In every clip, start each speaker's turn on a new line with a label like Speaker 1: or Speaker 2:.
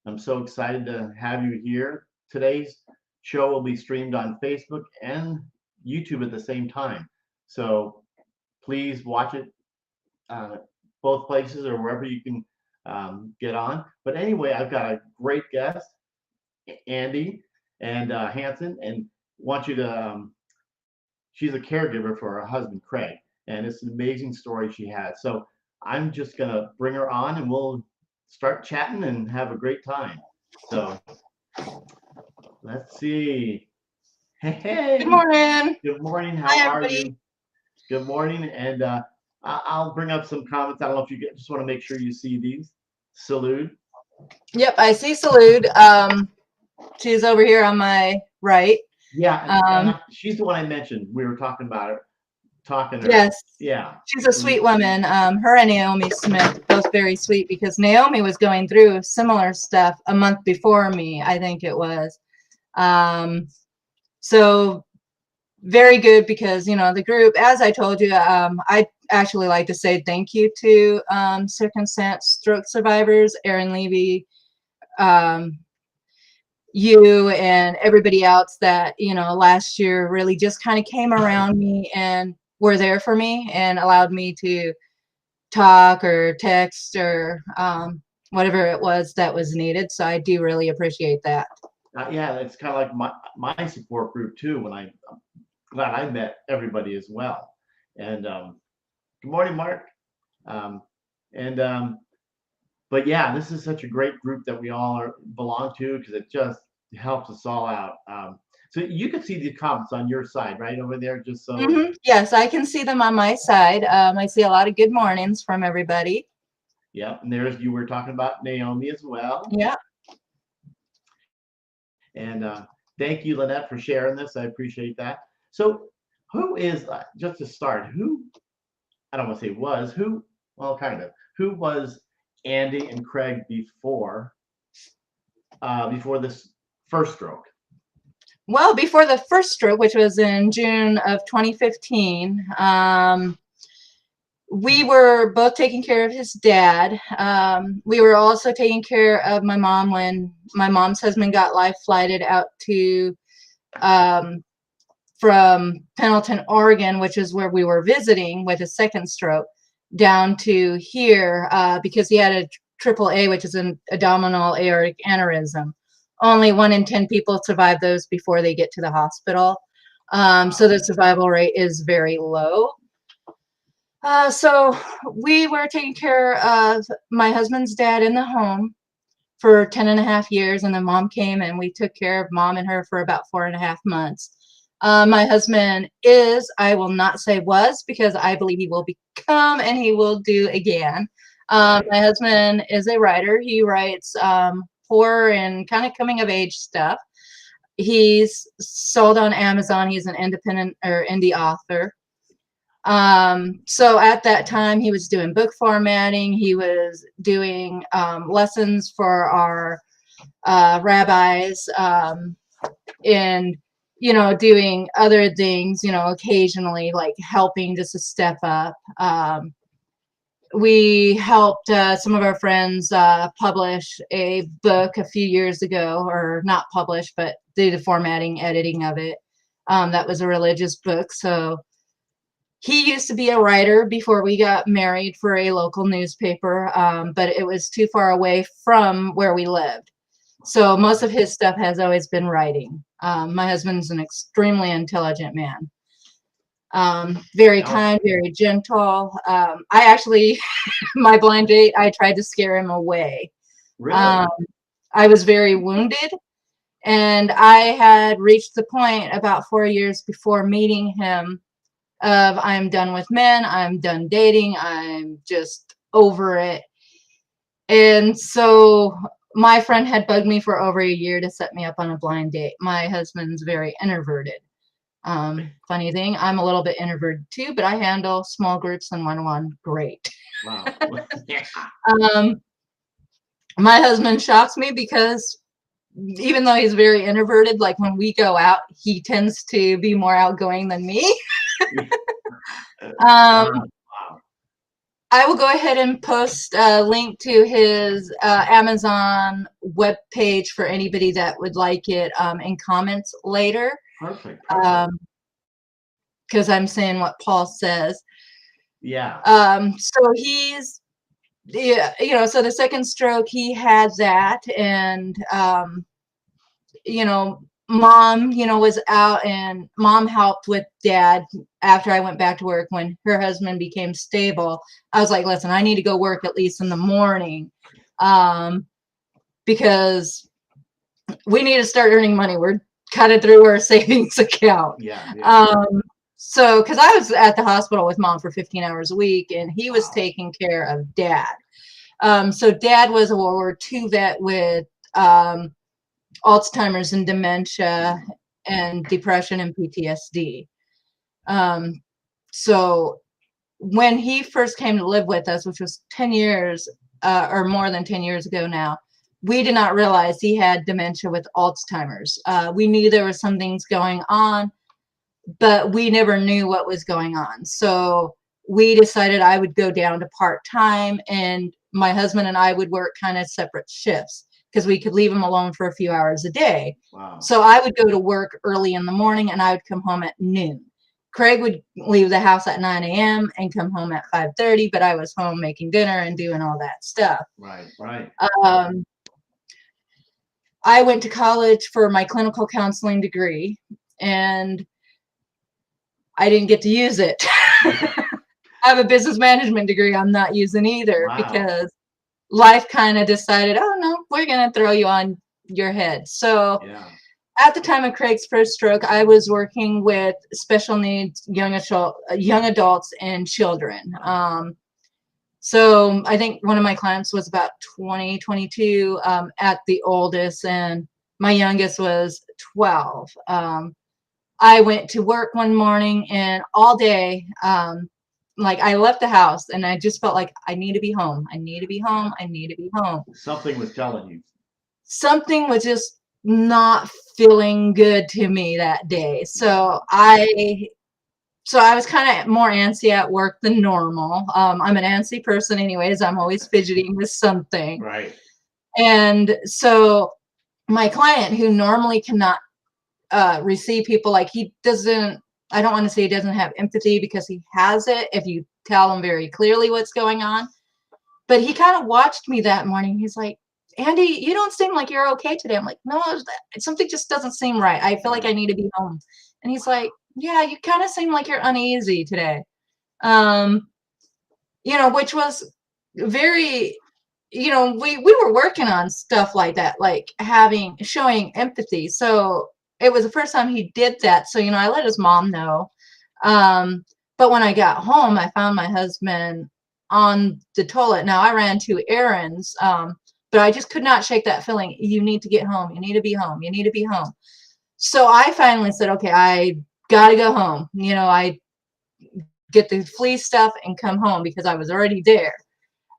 Speaker 1: I'm so excited to have you here. Today's show will be streamed on Facebook and YouTube at the same time. So please watch it uh, both places or wherever you can get on. But anyway, I've got a great guest, Andie and Hansen, and want you to. She's a caregiver for her husband, Craig, and it's an amazing story she has. So I'm just gonna bring her on, and we'll start chatting and have a great time. So let's see. Hey,
Speaker 2: Good
Speaker 1: hey,
Speaker 2: morning.
Speaker 1: good morning. How
Speaker 2: Hi,
Speaker 1: are
Speaker 2: everybody.
Speaker 1: you? Good morning, and I'll bring up some comments. I don't know if you just want to make sure you see these. Salute.
Speaker 2: Yep, I see Salute. She's over here on my right.
Speaker 1: Yeah,
Speaker 2: Um,
Speaker 1: she's the one I mentioned. We were talking about her, talking to her.
Speaker 2: yes,
Speaker 1: Yeah.
Speaker 2: she's a sweet woman. Her and Naomi Smith, both very sweet, because Naomi was going through similar stuff a month before me, I think it was. Um, so very good because, the group, as I told you, I actually like to say thank you to Circumstance Stroke Survivors, Erin Levy, um, you and everybody else that last year really just kind of came around me and were there for me and allowed me to talk or text or whatever it was that was needed. So I do really appreciate that.
Speaker 1: Yeah, it's kind of like my support group too. I'm glad I met everybody as well. And good morning, Mark. Um, and but yeah, this is such a great group that we all belong to because it just helps us all out. So you can see the comments on your side, right over there, just so.
Speaker 2: Yes, I can see them on my side. I see a lot of good mornings from everybody.
Speaker 1: Yeah, and there's you were talking about Naomi as well.
Speaker 2: Yeah.
Speaker 1: And thank you, Lynette, for sharing this. I appreciate that. So, who is just to start? Who I don't want to say was who? Well, kind of. Who was Andie and Craig before this first stroke?
Speaker 2: Well, before the first stroke, which was in June of 2015, we were both taking care of his dad. We were also taking care of my mom when my mom's husband got life flighted out to um, from Pendleton, Oregon, which is where we were visiting with his second stroke, down to here because he had a AAA, which is an abdominal aortic aneurysm. Only 1 in 10 people survive those before they get to the hospital. So the survival rate is very low. So we were taking care of my husband's dad in the home for 10 and a half years. And then mom came and we took care of mom and her for about 4.5 months. My husband I will not say was, because I believe he will become and he will do again. My husband is a writer. He writes horror and kind of coming of age stuff. He's sold on Amazon. He's an independent or indie author. So at that time, he was doing book formatting. He was doing lessons for our rabbis and, doing other things, occasionally like helping just to step up. We helped some of our friends publish a book a few years ago, or not publish, but do the formatting, editing of it. That was a religious book. So he used to be a writer before we got married for a local newspaper, but it was too far away from where we lived. So most of his stuff has always been writing. My husband's an extremely intelligent man. Very kind, very gentle. I actually, my blind date, I tried to scare him away.
Speaker 1: Really?
Speaker 2: I was very wounded, and I had reached the point about 4 years before meeting him of I'm done with men, I'm done dating, I'm just over it. And so my friend had bugged me for over a year to set me up on a blind date. My husband's very introverted. Funny thing, I'm a little bit introverted too, but I handle small groups and one-on-one great.
Speaker 1: Wow. Yeah.
Speaker 2: My husband shocks me because even though he's very introverted, like when we go out, he tends to be more outgoing than me.
Speaker 1: Wow.
Speaker 2: I will go ahead and post a link to his Amazon webpage for anybody that would like it in comments later.
Speaker 1: Perfect.
Speaker 2: Because I'm saying what Paul says.
Speaker 1: Yeah.
Speaker 2: So he's, yeah, you know, so the second stroke, he had that, and you know, mom, you know, was out, and mom helped with dad after I went back to work. When her husband became stable, I was like, listen, I need to go work at least in the morning, because we need to start earning money. We're cutting through our savings account.
Speaker 1: Yeah.
Speaker 2: So because I was at the hospital with mom for 15 hours a week, and he was taking care of dad. So dad was a World War II vet with Alzheimer's and dementia and depression and PTSD. So when he first came to live with us, which was 10 years or more than 10 years ago now, we did not realize he had dementia with Alzheimer's. We knew there were some things going on, but we never knew what was going on. So we decided I would go down to part-time, and my husband and I would work kind of separate shifts because we could leave him alone for a few hours a day.
Speaker 1: Wow.
Speaker 2: So I would go to work early in the morning, and I would come home at noon. Craig would leave the house at 9 a.m. and come home at 5:30, but I was home making dinner and doing all that stuff.
Speaker 1: Right.
Speaker 2: I went to college for my clinical counseling degree, and I didn't get to use it. I have a business management degree I'm not using either.
Speaker 1: Wow.
Speaker 2: Because life kind of decided, oh no, we're going to throw you on your head. So at the time of Craig's first stroke, I was working with special needs young adults and children. So I think one of my clients was about 20, 22 at the oldest, and my youngest was 12. I went to work one morning, and all day, like I left the house, and I just felt like I need to be home. I need to be home. I need to be home.
Speaker 1: Something was telling you.
Speaker 2: Something was just not feeling good to me that day. So I was kind of more antsy at work than normal. I'm an antsy person anyways. I'm always fidgeting with something.
Speaker 1: Right.
Speaker 2: And so my client, who normally cannot receive people, like he doesn't, I don't want to say he doesn't have empathy, because he has it if you tell him very clearly what's going on. But he kind of watched me that morning. He's like, Andie, you don't seem like you're okay today. I'm like, no, something just doesn't seem right. I feel like I need to be home. And he's like, yeah, you kind of seem like you're uneasy today. You know, which was very, you know, we were working on stuff like that, like showing empathy. So it was the first time he did that. So, you know, I let his mom know. But when I got home, I found my husband on the toilet. Now I ran 2 errands, but I just could not shake that feeling. You need to get home. You need to be home. You need to be home. So I finally said, okay, I got to go home. You know, I get the flea stuff and come home, because I was already there.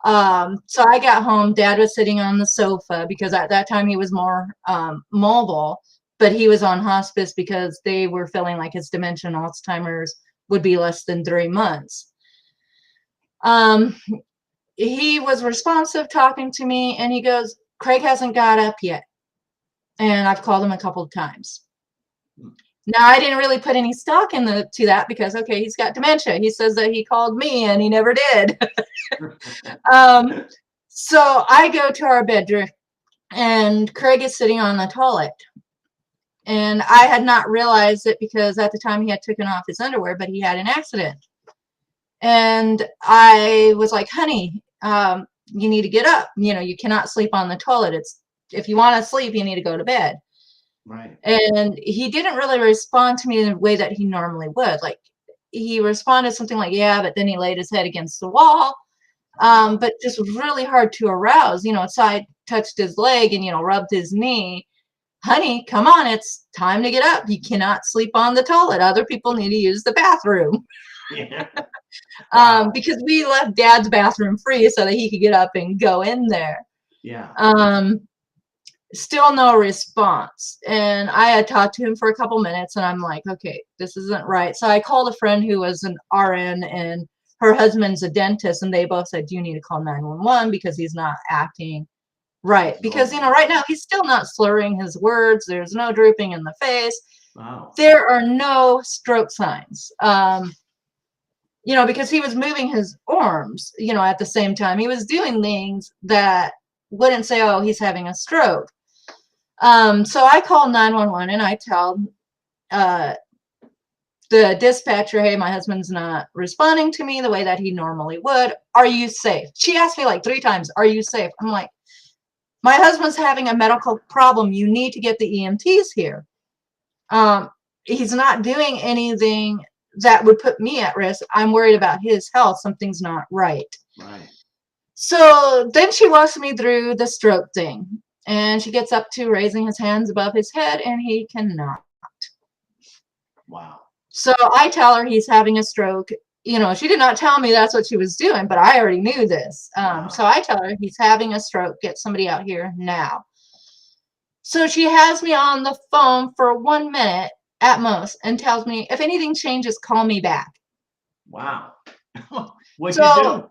Speaker 2: So I got home. Dad was sitting on the sofa, because at that time he was more mobile, but he was on hospice because they were feeling like his dementia and Alzheimer's would be less than 3 months. He was responsive, talking to me, and he goes, Craig hasn't got up yet. And I've called him a couple of times. Now, I didn't really put any stock to that, because, okay, he's got dementia. He says that he called me and he never did. So I go to our bedroom, and Craig is sitting on the toilet. And I had not realized it, because at the time he had taken off his underwear, but he had an accident. And I was like, honey, you need to get up. You know, you cannot sleep on the toilet. If you want to sleep, you need to go to bed.
Speaker 1: Right.
Speaker 2: And he didn't really respond to me in the way that he normally would. Like, he responded something like, yeah, but then he laid his head against the wall. But just really hard to arouse. You know, so I touched his leg and, you know, rubbed his knee. Honey, come on, it's time to get up. You cannot sleep on the toilet. Other people need to use the bathroom.
Speaker 1: Yeah. Wow.
Speaker 2: Because we left Dad's bathroom free so that he could get up and go in there.
Speaker 1: Yeah.
Speaker 2: Still no response. And I had talked to him for a couple minutes, and I'm like, okay, this isn't right. So I called a friend who was an RN, and her husband's a dentist, and they both said, you need to call 911 because he's not acting right. Because, right now he's still not slurring his words. There's no drooping in the face.
Speaker 1: Wow.
Speaker 2: There are no stroke signs. Because he was moving his arms, at the same time. He was doing things that wouldn't say, oh, he's having a stroke. So I call 911 and I tell the dispatcher, hey, my husband's not responding to me the way that he normally would. Are you safe? She asked me like 3 times, are you safe? I'm like, my husband's having a medical problem. You need to get the EMTs here. He's not doing anything that would put me at risk. I'm worried about his health. Something's not right.
Speaker 1: Right.
Speaker 2: So then she walks me through the stroke thing, and she gets up to raising his hands above his head, and he cannot.
Speaker 1: Wow.
Speaker 2: So I tell her he's having a stroke. She did not tell me that's what she was doing, but I already knew this.
Speaker 1: Wow.
Speaker 2: So I tell her he's having a stroke. Get somebody out here now. So she has me on the phone for 1 minute at most and tells me, if anything changes, call me back.
Speaker 1: Wow. What'd you do?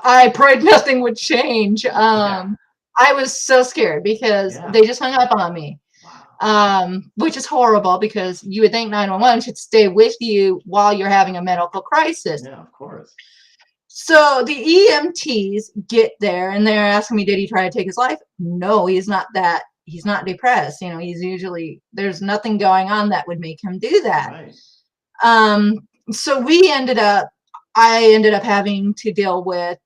Speaker 2: I prayed nothing would change. I was so scared because they just hung up on me. Wow. Which is horrible because you would think 911 should stay with you while you're having a medical crisis.
Speaker 1: Yeah, of course.
Speaker 2: So the EMTs get there and they're asking me, did he try to take his life? No, he's not depressed. He's usually, there's nothing going on that would make him do that. Right. So I ended up having to deal with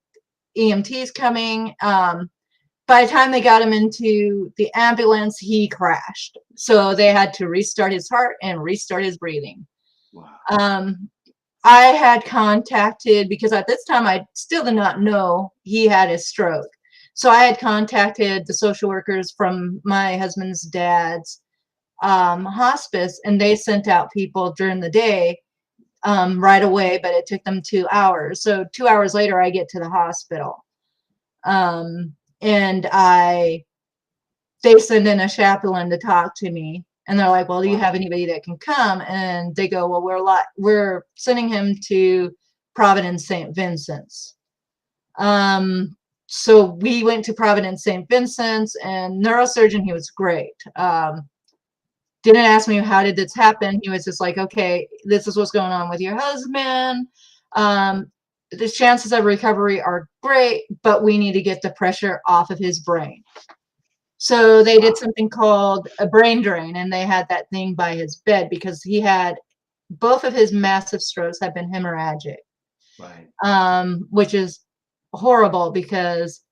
Speaker 2: EMTs coming. By the time they got him into the ambulance, he crashed. So they had to restart his heart and restart his breathing. Wow. I had contacted, because at this time I still did not know he had a stroke. So I had contacted the social workers from my husband's dad's hospice, and they sent out people during the day right away, but it took them 2 hours. So 2 hours later, I get to the hospital. And they send in a chaplain to talk to me. And they're like, well, do you have anybody that can come? And they go, well, we're sending him to Providence St. Vincent's. So we went to Providence St. Vincent's, and neurosurgeon, he was great. Didn't ask me how did this happen. He was just like, okay, this is what's going on with your husband. The chances of recovery are great, but we need to get the pressure off of his brain. So they did something called a brain drain, and they had that thing by his bed because he had both of his massive strokes have been hemorrhagic. Right. Which is horrible because,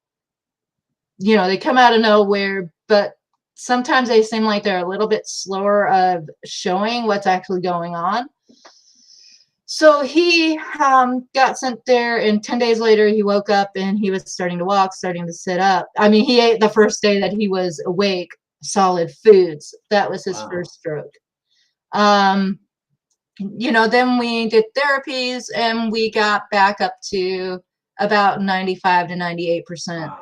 Speaker 2: they come out of nowhere, but sometimes they seem like they're a little bit slower of showing what's actually going on. So he got sent there, and 10 days later, he woke up and he was starting to walk, starting to sit up. I mean, he ate the first day that he was awake, solid foods. That was his first stroke. Then we did therapies, and we got back up to about 95 to 98%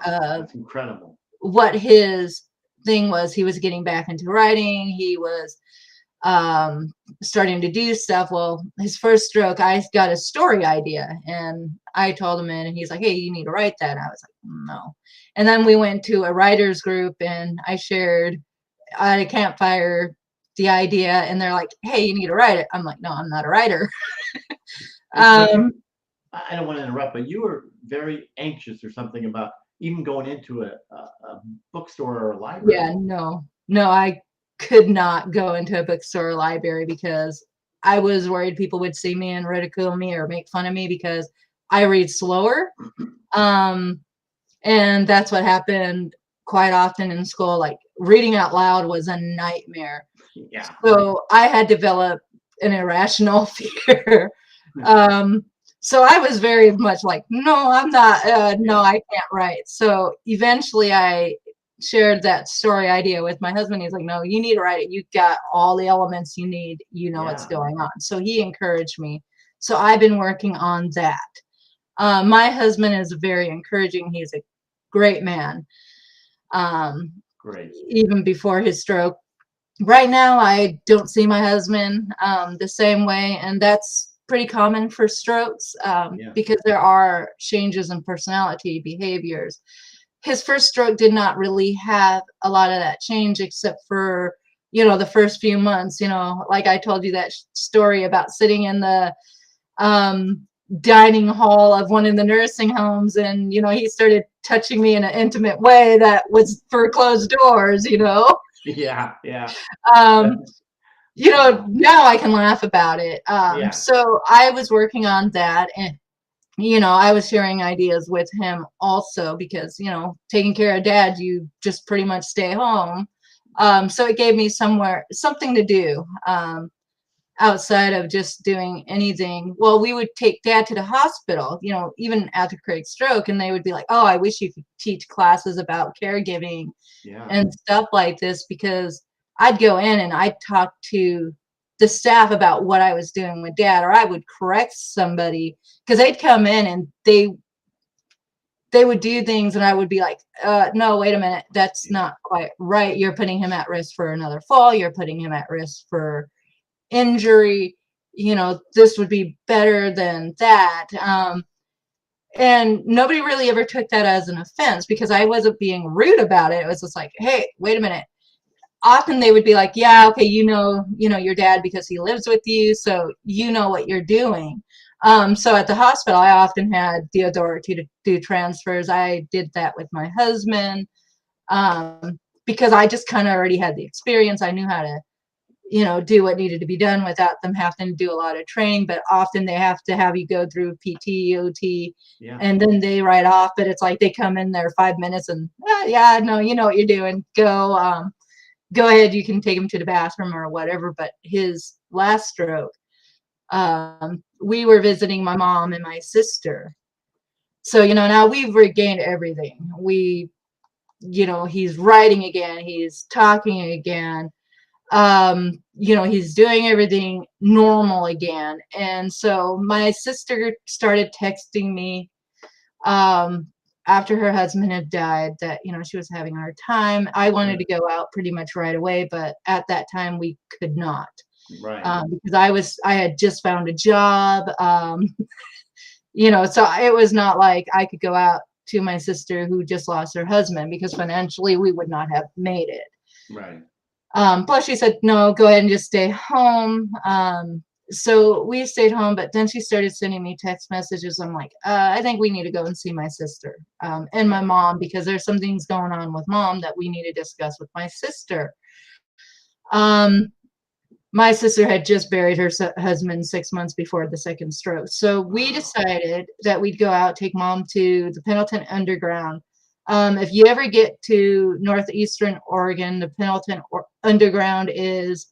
Speaker 2: of
Speaker 1: that's incredible.
Speaker 2: What his thing was. He was getting back into writing. He was starting to do stuff. Well, his first stroke, I got a story idea, and I told him, and he's like, hey, you need to write that. And I was like, no. And then we went to a writer's group, and I shared at a campfire the idea, and they're like, hey, you need to write it. I'm like, no, I'm not a writer.
Speaker 1: I don't want to interrupt, but you were very anxious or something about even going into a bookstore or a library.
Speaker 2: Yeah, no, I could not go into a bookstore or library because I was worried people would see me and ridicule me or make fun of me because I read slower. And that's what happened quite often in school. Like, reading out loud was a nightmare. Yeah. So I had developed an irrational fear. So I was very much like, no, I'm not, no, I can't write. So eventually I shared that story idea with my husband. He's like, no, you need to write it. You've got all the elements you need. You know what's going on. So he encouraged me. So I've been working on that. My husband is very encouraging. He's a great man.
Speaker 1: Great.
Speaker 2: Even before his stroke. Right now, I don't see my husband the same way. And that's pretty common for strokes,
Speaker 1: Yeah.
Speaker 2: because there are changes in personality behaviors. His first stroke did not really have a lot of that change, except for, the first few months. Like I told you that story about sitting in the dining hall of one of the nursing homes, and he started touching me in an intimate way that was for closed doors.
Speaker 1: Yeah. Yeah.
Speaker 2: um
Speaker 1: Wow.
Speaker 2: now I can laugh about it.
Speaker 1: Yeah.
Speaker 2: So I was working on that, and I was sharing ideas with him also, because taking care of dad, you just pretty much stay home. So it gave me something to do, outside of just doing anything. Well, we would take dad to the hospital, even after Craig's stroke, and they would be like, "Oh, I wish you could teach classes about caregiving
Speaker 1: Yeah.
Speaker 2: and stuff like this," because I'd go in and I'd talk to the staff about what I was doing with dad, or I would correct somebody, because they'd come in and they would do things, and I would be like, no, wait a minute, that's not quite right. You're putting him at risk for another fall. You're putting him at risk for injury. This would be better than that. And nobody really ever took that as an offense, because I wasn't being rude about it. It was just like, hey, wait a minute. Often they would be like, yeah, okay, your dad because he lives with you, so you know what you're doing. So at the hospital, I often had the authority to do transfers. I did that with my husband, because I just kind of already had the experience. I knew how to, do what needed to be done without them having to do a lot of training. But often they have to have you go through PT, OT,
Speaker 1: Yeah.
Speaker 2: and then they write off. But it's like they come in there 5 minutes and, yeah, no, you know what you're doing. Go ahead, you can take him to the bathroom or whatever. But his last stroke, we were visiting my mom and my sister. So, now we've regained everything. He's writing again, he's talking again, he's doing everything normal again. And so my sister started texting me, after her husband had died, that she was having a hard time. I wanted to go out pretty much right away, but at that time we could not,
Speaker 1: Right.
Speaker 2: because I had just found a job. So it was not like I could go out to my sister who just lost her husband, because financially we would not have made it.
Speaker 1: Right.
Speaker 2: Plus she said, no, go ahead and just stay home. So we stayed home, but then she started sending me text messages. I'm like, I think we need to go and see my sister, and my mom, because there's some things going on with mom that we need to discuss with my sister. My sister had just buried her husband 6 months before the second stroke. So we decided that we'd go out, take mom to the Pendleton Underground. If you ever get to northeastern Oregon, the Pendleton Underground is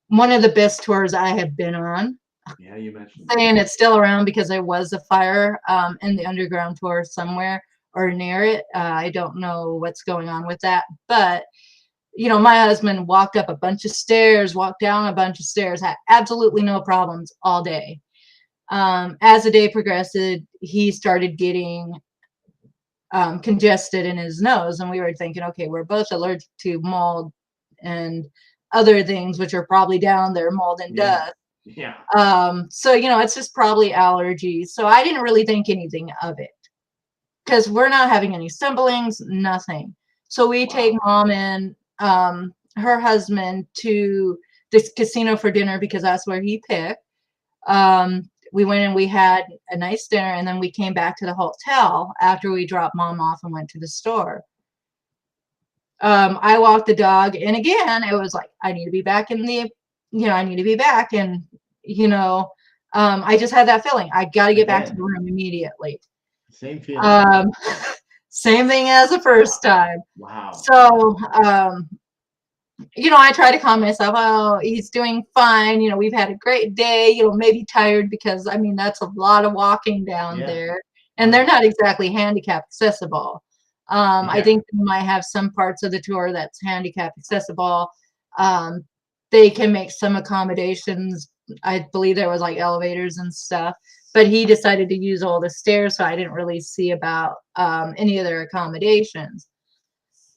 Speaker 2: one of the best tours I have been on.
Speaker 1: Yeah, you mentioned.
Speaker 2: Saying it's still around because there was a fire in the underground tour somewhere or near it. I don't know what's going on with that, but my husband walked up a bunch of stairs, walked down a bunch of stairs, had absolutely no problems all day. As the day progressed, he started getting congested in his nose, and we were thinking, okay, we're both allergic to mold and other things, which are probably down there, mold and dust.
Speaker 1: Yeah.
Speaker 2: So it's just probably allergies. So I didn't really think anything of it, because we're not having any stumblings, nothing. So we take mom and her husband to this casino for dinner, because that's where he picked. We went and we had a nice dinner, and then we came back to the hotel after we dropped mom off and went to the store. I walked the dog, and again, it was like, I need to be back I need to be back. And, I just had that feeling. I got to get back to the room immediately.
Speaker 1: Same feeling.
Speaker 2: Same thing as the first time.
Speaker 1: Wow.
Speaker 2: So, I try to calm myself. Oh, he's doing fine. We've had a great day, maybe tired, because that's a lot of walking down there, and they're not exactly handicap accessible. I think they might have some parts of the tour that's handicap accessible. They can make some accommodations. I believe there was like elevators and stuff, but he decided to use all the stairs, so I didn't really see about any of their accommodations.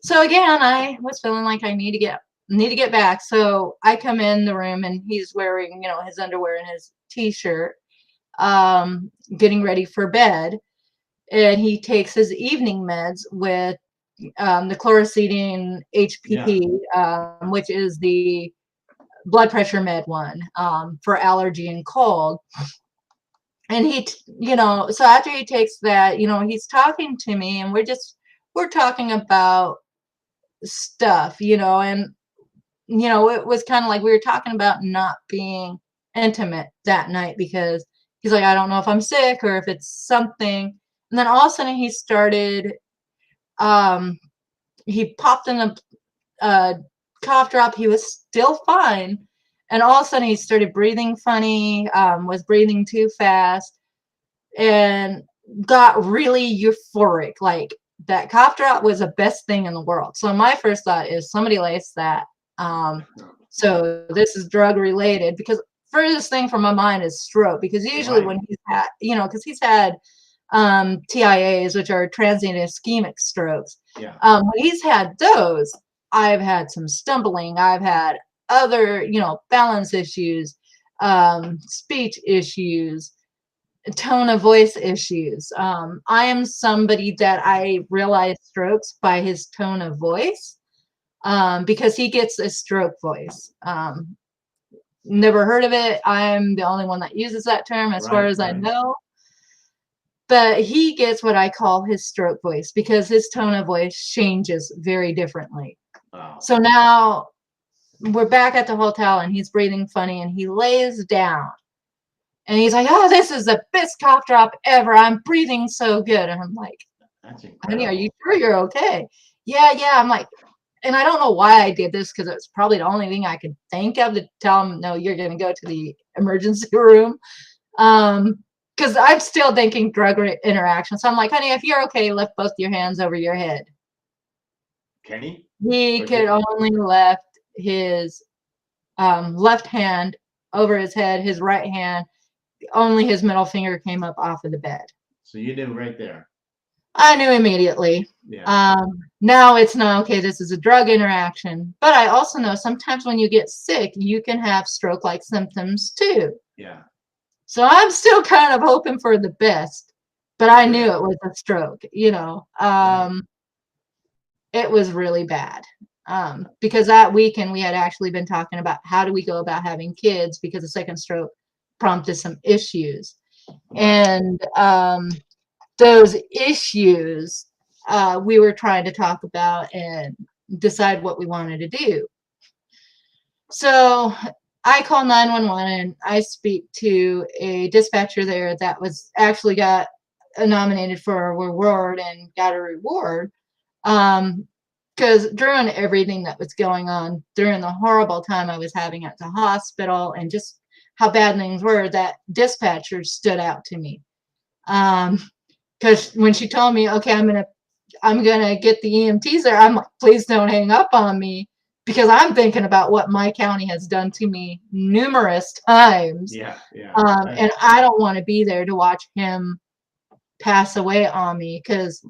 Speaker 2: So again, I was feeling like I need to get back. So I come in the room, and he's wearing, his underwear and his t-shirt, getting ready for bed, and he takes his evening meds with the chloracetine HPP, which is the blood pressure med one, for allergy and cold. And so after he takes that, he's talking to me, and we're talking about stuff, and it was kind of like we were talking about not being intimate that night, because he's like, I don't know if I'm sick or if it's something. And then all of a sudden he started, he popped in a cough drop. He was still fine. And all of a sudden he started breathing funny, was breathing too fast, and got really euphoric. Like, that cough drop was the best thing in the world. So my first thought is somebody laced that. So this is drug related, because furthest thing from my mind is stroke, because usually when he's had, because he's had TIAs, which are transient ischemic strokes. When he's had those, I've had some stumbling, I've had other, balance issues, speech issues, tone of voice issues. I am somebody that I realize strokes by his tone of voice, because he gets a stroke voice. Never heard of it. I'm the only one that uses that term as far as I know. But he gets what I call his stroke voice, because his tone of voice changes very differently. So now we're back at the hotel, and he's breathing funny, and he lays down. And he's like, oh, this is the best cough drop ever. I'm breathing so good. And I'm like, honey, are you sure you're okay? Yeah. I'm like, and I don't know why I did this, because it's probably the only thing I could think of to tell him, no, you're going to go to the emergency room. Because I'm still thinking drug interaction. So I'm like, honey, if you're okay, lift both your hands over your head.
Speaker 1: Can he?
Speaker 2: He could only lift his left hand over his head, his right hand. Only his middle finger came up off of the bed.
Speaker 1: So you knew right there.
Speaker 2: I knew immediately. Now it's not okay. This is a drug interaction. But I also know sometimes when you get sick, you can have stroke-like symptoms too.
Speaker 1: Yeah.
Speaker 2: So I'm still kind of hoping for the best, but I knew it was a stroke. It was really bad. Because that weekend we had actually been talking about how do we go about having kids, because a second stroke prompted some issues. And those issues we were trying to talk about and decide what we wanted to do. So I call 911, and I speak to a dispatcher there that was actually got nominated for a reward and got a reward. Because during everything that was going on, during the horrible time I was having at the hospital and just how bad things were, that dispatcher stood out to me. Because when she told me, okay, I'm gonna get the EMTs there, I'm like, please don't hang up on me, because I'm thinking about what my county has done to me numerous times. And I don't want to be there to watch him pass away on me, because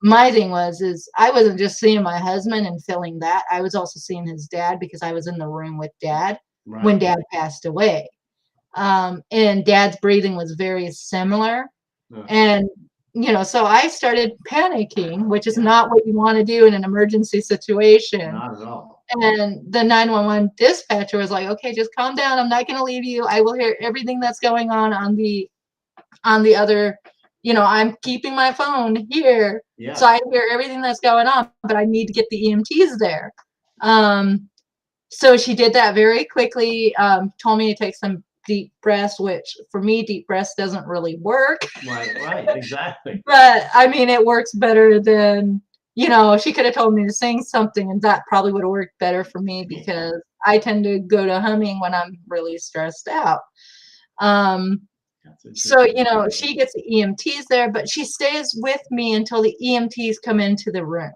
Speaker 2: my thing is I wasn't just seeing my husband and feeling that. I was also seeing his dad, because I was in the room with dad when dad passed away. And dad's breathing was very similar. And, so I started panicking, which is not what you want to do in an emergency situation.
Speaker 1: Not at all.
Speaker 2: And the 911 dispatcher was like, okay, just calm down. I'm not going to leave you. I will hear everything that's going on the other, I'm keeping my phone here. So I hear everything that's going on, but I need to get the EMTs there. So she did that very quickly, told me to take some deep breaths, which for me, deep breaths doesn't really work.
Speaker 1: Right, exactly.
Speaker 2: But I mean, it works better than, she could have told me to sing something, and that probably would have worked better for me, because I tend to go to humming when I'm really stressed out. So, she gets the EMTs there, but she stays with me until the EMTs come into the room.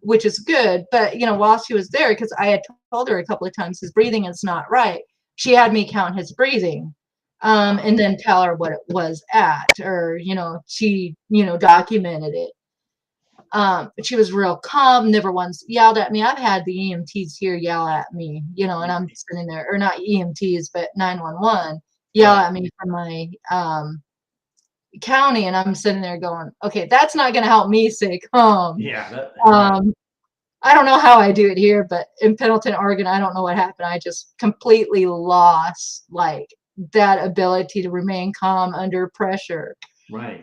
Speaker 2: Which is good. But, while she was there, because I had told her a couple of times his breathing is not right, she had me count his breathing, and then tell her what it was at, or, she, documented it. She was real calm, never once yelled at me. I've had the EMTs here yell at me, you know, and I'm sitting there, or not EMTs, but 911 yell
Speaker 1: Right.
Speaker 2: at me from my county, and I'm sitting there going, okay, that's not going to help me stay calm.
Speaker 1: Yeah. Right.
Speaker 2: I don't know how I do it here, but in Pendleton, Oregon, I don't know what happened. I just completely lost like that ability to remain calm under pressure.
Speaker 1: Right.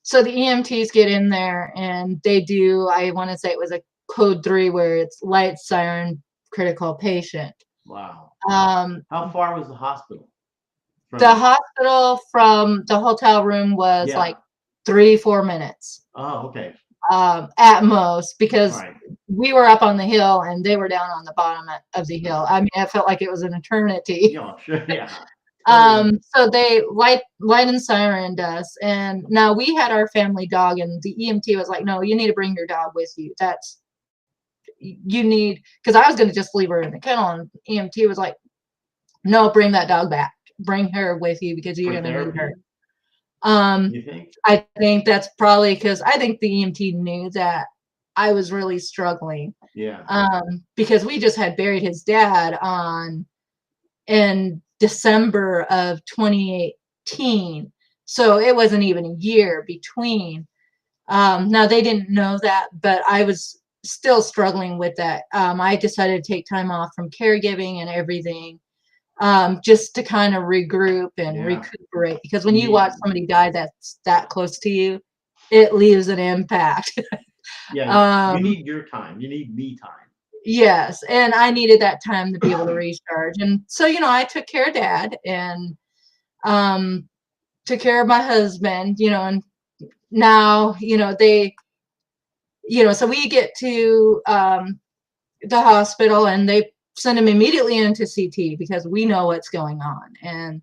Speaker 2: So the EMTs get in there and they do, I want to say it was a code 3 where it's light, siren, critical patient.
Speaker 1: Wow.
Speaker 2: Um,
Speaker 1: How far was the hospital?
Speaker 2: the hospital from the hotel room was
Speaker 1: Yeah.
Speaker 2: like 3-4 minutes.
Speaker 1: Oh, okay.
Speaker 2: At most, because
Speaker 1: Right.
Speaker 2: we were up on the hill and they were down on the bottom of the hill. I mean, it felt like it was an eternity.
Speaker 1: Yeah, sure. Yeah.
Speaker 2: So they light and sirened us, and now we had our family dog, and the EMT was like, "No, you need to bring your dog with you. That's you need," because I was going to just leave her in the kennel, and EMT was like, "No, bring that dog back. Bring her with you because you're
Speaker 1: For
Speaker 2: going to need
Speaker 1: therapy,
Speaker 2: her."
Speaker 1: you think?
Speaker 2: I think that's probably because I think the EMT knew that I was really struggling.
Speaker 1: Yeah.
Speaker 2: Because we just had buried his dad in December of 2018. So it wasn't even a year between. Now they didn't know that, but I was still struggling with that. I decided to take time off from caregiving and everything, just to kind of regroup and recuperate. Because when you watch somebody die that's that close to you, it leaves an impact.
Speaker 1: Yeah. You need your time. You need me time.
Speaker 2: Yes, and I needed that time to be able to recharge. And so, you know, I took care of Dad and took care of my husband, you know, and now, you know, so we get to the hospital and they send him immediately into CT because we know what's going on. And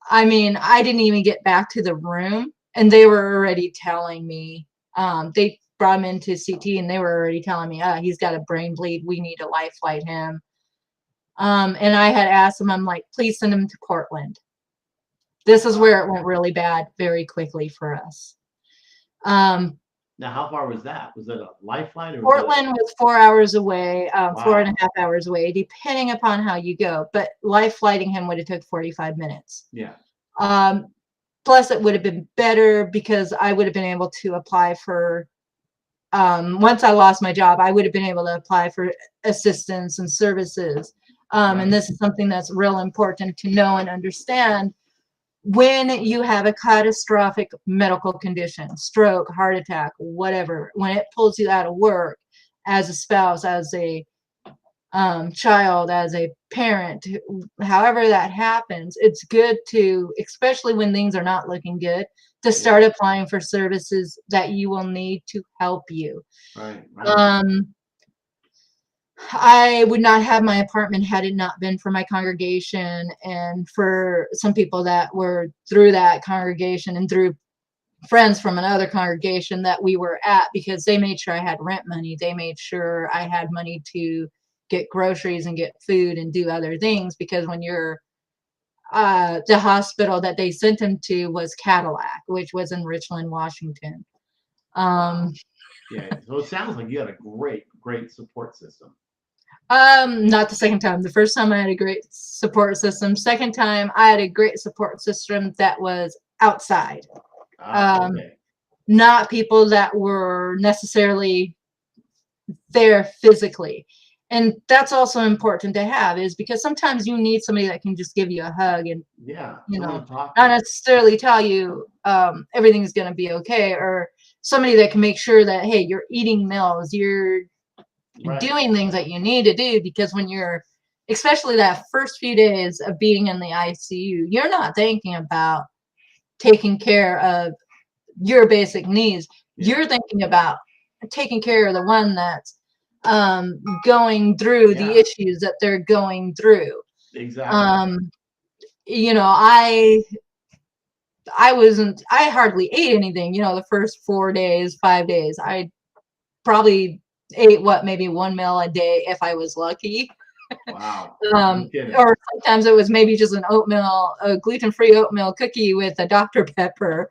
Speaker 2: I mean, I didn't even get back to the room and they were already telling me, they brought him into CT and they were already telling me, he's got a brain bleed. We need to life flight him. And I had asked him, I'm like, please send him to Portland. This is where it went really bad very quickly for us.
Speaker 1: Now, how far was that? Was it a life flight? Or
Speaker 2: Portland was 4 hours away,
Speaker 1: Wow.
Speaker 2: 4.5 hours away, depending upon how you go. But life flighting him would have took 45 minutes.
Speaker 1: Yeah.
Speaker 2: Plus, it would have been better because I would have been able to apply for, once I lost my job, I would have been able to apply for assistance and services. And this is something that's real important to know and understand. When you have a catastrophic medical condition, stroke, heart attack, whatever, when it pulls you out of work as a spouse, as a child, as a parent, however that happens, it's good to, especially when things are not looking good, to start applying for services that you will need to help you.
Speaker 1: Right.
Speaker 2: I would not have my apartment had it not been for my congregation and for some people that were through that congregation and through friends from another congregation that we were at, because they made sure I had rent money. They made sure I had money to get groceries and get food and do other things, because when you're the hospital that they sent him to was Cadillac, which was in Richland, Washington.
Speaker 1: Yeah, so it sounds like you had a great support system.
Speaker 2: Not the second time. The first time I had a great support system. Second time I had a great support system that was outside.
Speaker 1: Okay.
Speaker 2: Not people that were necessarily there physically. And that's also important to have, is because sometimes you need somebody that can just give you a hug and, you know, not necessarily tell you everything's going to be okay, or somebody that can make sure that, hey, you're eating meals, you're doing things that you need to do, because when you're, especially that first few days of being in the ICU, you're not thinking about taking care of your basic needs. You're thinking about taking care of the one that's going through the issues that they're going through.
Speaker 1: Exactly.
Speaker 2: You know, I hardly ate anything, you know, the first 4 days, 5 days. I probably ate maybe one meal a day if I was lucky.
Speaker 1: Wow.
Speaker 2: Or sometimes it was maybe just a gluten-free oatmeal cookie with a Dr. Pepper.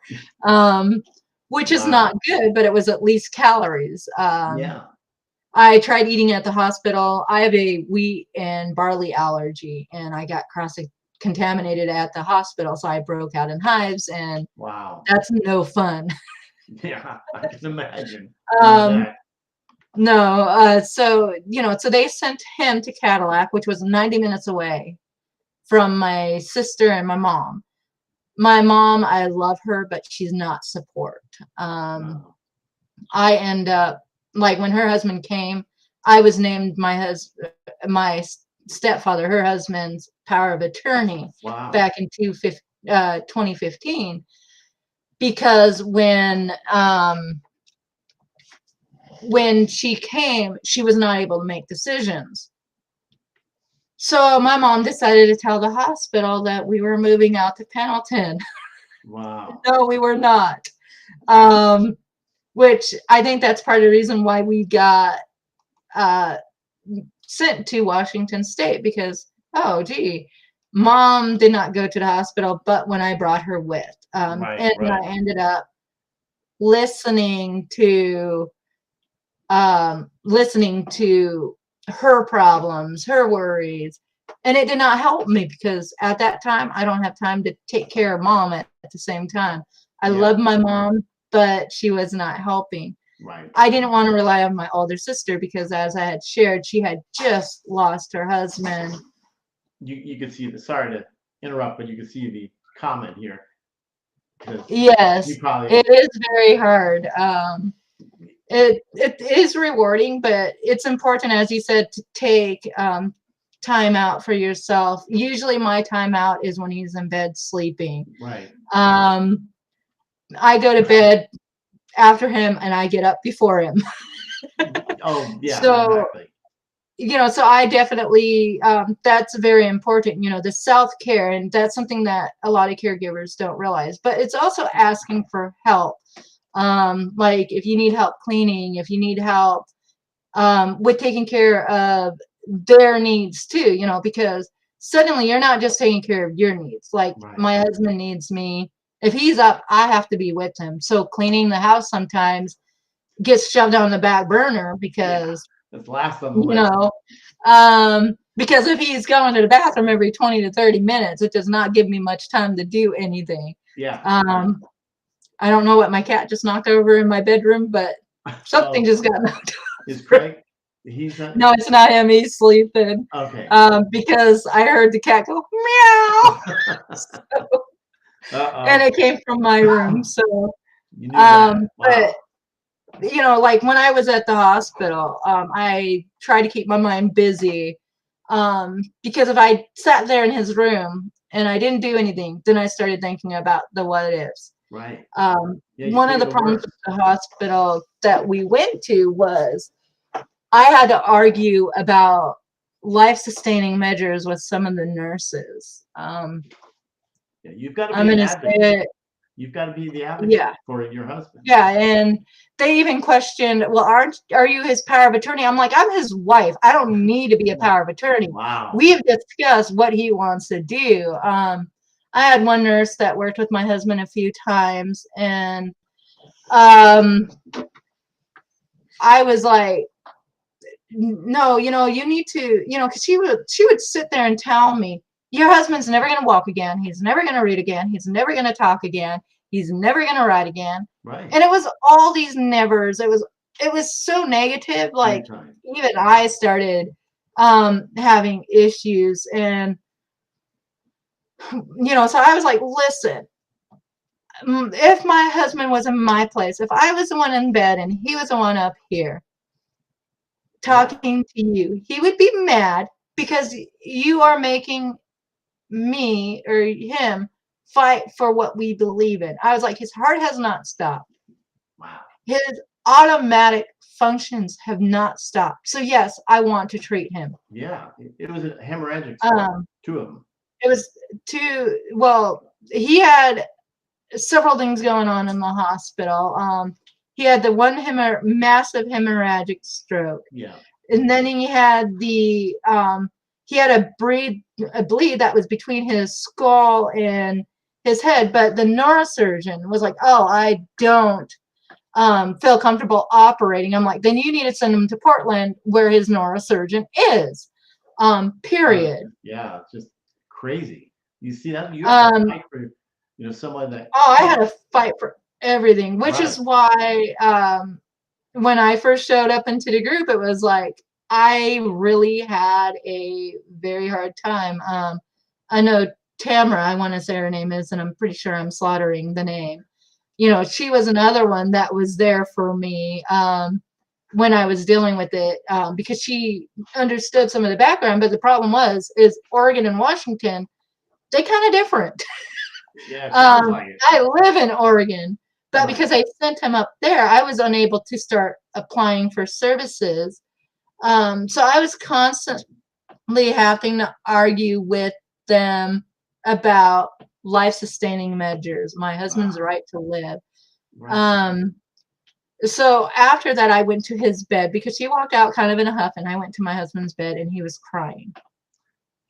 Speaker 2: which is
Speaker 1: Wow.
Speaker 2: not good, but it was at least calories.
Speaker 1: Yeah.
Speaker 2: I tried eating at the hospital. I have a wheat and barley allergy, and I got contaminated at the hospital, so I broke out in hives, and
Speaker 1: Wow.
Speaker 2: that's no fun.
Speaker 1: Yeah, I can imagine doing
Speaker 2: Um,
Speaker 1: that.
Speaker 2: no, so so they sent him to Cadillac, which was 90 minutes away from my sister and my mom. My mom, I love her, but she's not support.
Speaker 1: Wow.
Speaker 2: I end up, like, when her husband came, I was named my stepfather, her husband's power of attorney
Speaker 1: Wow.
Speaker 2: back in 2015, because when she came, she was not able to make decisions. So my mom decided to tell the hospital that we were moving out to Pendleton.
Speaker 1: Wow.
Speaker 2: No, we were not. Which I think that's part of the reason why we got sent to Washington State, because, oh, gee, mom did not go to the hospital, but when I brought her with.
Speaker 1: Right,
Speaker 2: And
Speaker 1: right.
Speaker 2: I ended up listening to her problems, her worries, and it did not help me, because at that time I don't have time to take care of mom at the same time. I
Speaker 1: Yeah.
Speaker 2: love my mom, but she was not helping.
Speaker 1: Right.
Speaker 2: I didn't want to rely on my older sister, because, as I had shared, she had just lost her husband.
Speaker 1: You could see the, sorry to interrupt, but you can see the comment here. 'Cause
Speaker 2: Yes,
Speaker 1: you probably,
Speaker 2: it is very hard. It is rewarding, but it's important, as you said, to take time out for yourself. Usually my time out is when he's in bed sleeping.
Speaker 1: right.
Speaker 2: I go to bed after him and I get up before him.
Speaker 1: Oh, yeah,
Speaker 2: So,
Speaker 1: exactly.
Speaker 2: so I definitely, that's very important, the self-care, and that's something that a lot of caregivers don't realize. But it's also asking for help. Like, if you need help cleaning, if you need help with taking care of their needs too, because suddenly you're not just taking care of your needs. Like,
Speaker 1: Right.
Speaker 2: my husband needs me. If he's up, I have to be with him. So cleaning the house sometimes gets shoved on the back burner, because
Speaker 1: It's last on the list.
Speaker 2: because if he's going to the bathroom every 20 to 30 minutes, it does not give me much time to do anything.
Speaker 1: Yeah.
Speaker 2: I don't know what my cat just knocked over in my bedroom, but something just got knocked
Speaker 1: Is
Speaker 2: over.
Speaker 1: Craig? He's not.
Speaker 2: No, it's not him. He's sleeping.
Speaker 1: Okay.
Speaker 2: Because I heard the cat go meow, and it came from my room. So,
Speaker 1: You knew that. Wow.
Speaker 2: but like, when I was at the hospital, I tried to keep my mind busy, because if I sat there in his room and I didn't do anything, then I started thinking about the what ifs.
Speaker 1: Right.
Speaker 2: One of the problems with the hospital that we went to was I had to argue about life-sustaining measures with some of the nurses.
Speaker 1: Yeah, you've got to
Speaker 2: I'm
Speaker 1: be an
Speaker 2: gonna say
Speaker 1: advocate.
Speaker 2: it.
Speaker 1: You've got to be the advocate
Speaker 2: Yeah.
Speaker 1: for your husband.
Speaker 2: Yeah, and they even questioned, well, are you his power of attorney? I'm like, I'm his wife. I don't need to be a power of attorney.
Speaker 1: Wow.
Speaker 2: We've discussed what he wants to do. I had one nurse that worked with my husband a few times, and I was like, no, you need to, because she would sit there and tell me, your husband's never going to walk again. He's never going to read again. He's never going to talk again. He's never going to write again.
Speaker 1: Right.
Speaker 2: And it was all these nevers. It was so negative. Like, even I started having issues, and so I was like, listen, if my husband was in my place, if I was the one in bed and he was the one up here talking to you, he would be mad because you are making me or him fight for what we believe in. I was like, his heart has not stopped.
Speaker 1: Wow.
Speaker 2: His automatic functions have not stopped. So yes, I want to treat him.
Speaker 1: Yeah, it was a hemorrhagic stroke, 2 of them.
Speaker 2: It was well, he had several things going on in the hospital. He had the one massive hemorrhagic stroke.
Speaker 1: Yeah.
Speaker 2: And then he had a bleed that was between his skull and his head, but the neurosurgeon was like, oh, I don't feel comfortable operating. I'm like, then you need to send him to Portland where his neurosurgeon is. Period.
Speaker 1: Yeah, it's just crazy. You see that? You have to
Speaker 2: Um,
Speaker 1: fight for, someone that
Speaker 2: oh, I had
Speaker 1: can't.
Speaker 2: to fight for everything, which
Speaker 1: Right.
Speaker 2: is why when I first showed up into the group, it was like I really had a very hard time. I know Tamara, I want to say her name is, and I'm pretty sure I'm slaughtering the name. She was another one that was there for me when I was dealing with it because she understood some of the background. But the problem is Oregon and Washington, they kind of different.
Speaker 1: Yeah, it sounds like it.
Speaker 2: I live in Oregon, but
Speaker 1: Right.
Speaker 2: because I sent him up there, I was unable to start applying for services. So I was constantly having to argue with them about life-sustaining measures, my husband's
Speaker 1: Wow.
Speaker 2: right to live.
Speaker 1: Right.
Speaker 2: So after that, I went to his bed because he walked out kind of in a huff, and I went to my husband's bed, and he was crying.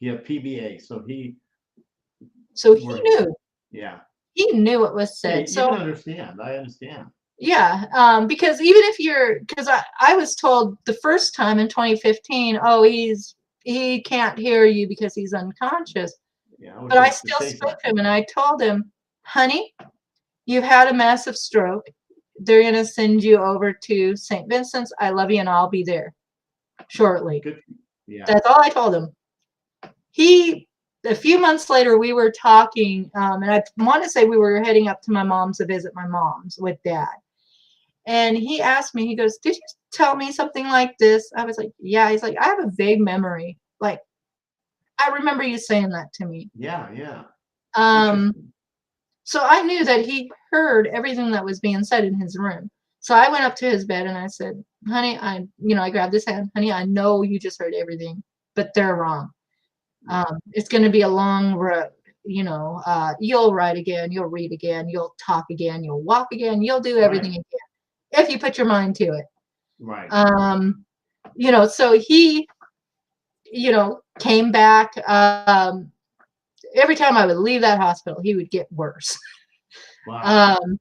Speaker 1: He had PBA, so
Speaker 2: So he
Speaker 1: were,
Speaker 2: knew.
Speaker 1: yeah.
Speaker 2: He knew what was
Speaker 1: Yeah,
Speaker 2: said.
Speaker 1: you can
Speaker 2: So
Speaker 1: understand. I understand.
Speaker 2: yeah, because even if because I was told the first time in 2015, oh, he can't hear you because he's unconscious.
Speaker 1: Yeah, I wish
Speaker 2: But I
Speaker 1: they could
Speaker 2: still
Speaker 1: say
Speaker 2: spoke to
Speaker 1: something.
Speaker 2: him, and I told him, honey, you've had a massive stroke. They're going to send you over to St. Vincent's. I love you, and I'll be there shortly.
Speaker 1: Good. Yeah.
Speaker 2: That's all I told him. A few months later, we were talking, and I want to say we were heading up to my mom's to visit my mom's with Dad. And he asked me, he goes, did you tell me something like this? I was like, yeah. He's like, I have a vague memory. Like, I remember you saying that to me.
Speaker 1: Yeah. Yeah.
Speaker 2: Um,
Speaker 1: Interesting.
Speaker 2: so I knew that he heard everything that was being said in his room. So I went up to his bed and I said, honey, I grabbed his hand. Honey, I know you just heard everything, but they're wrong. It's going to be a long road. You'll write again, you'll read again, you'll talk again, you'll walk again, you'll do everything
Speaker 1: Right.
Speaker 2: again if you put your mind to it.
Speaker 1: Right.
Speaker 2: So he, came back. Every time I would leave that hospital, he would get worse.
Speaker 1: Wow.
Speaker 2: Um,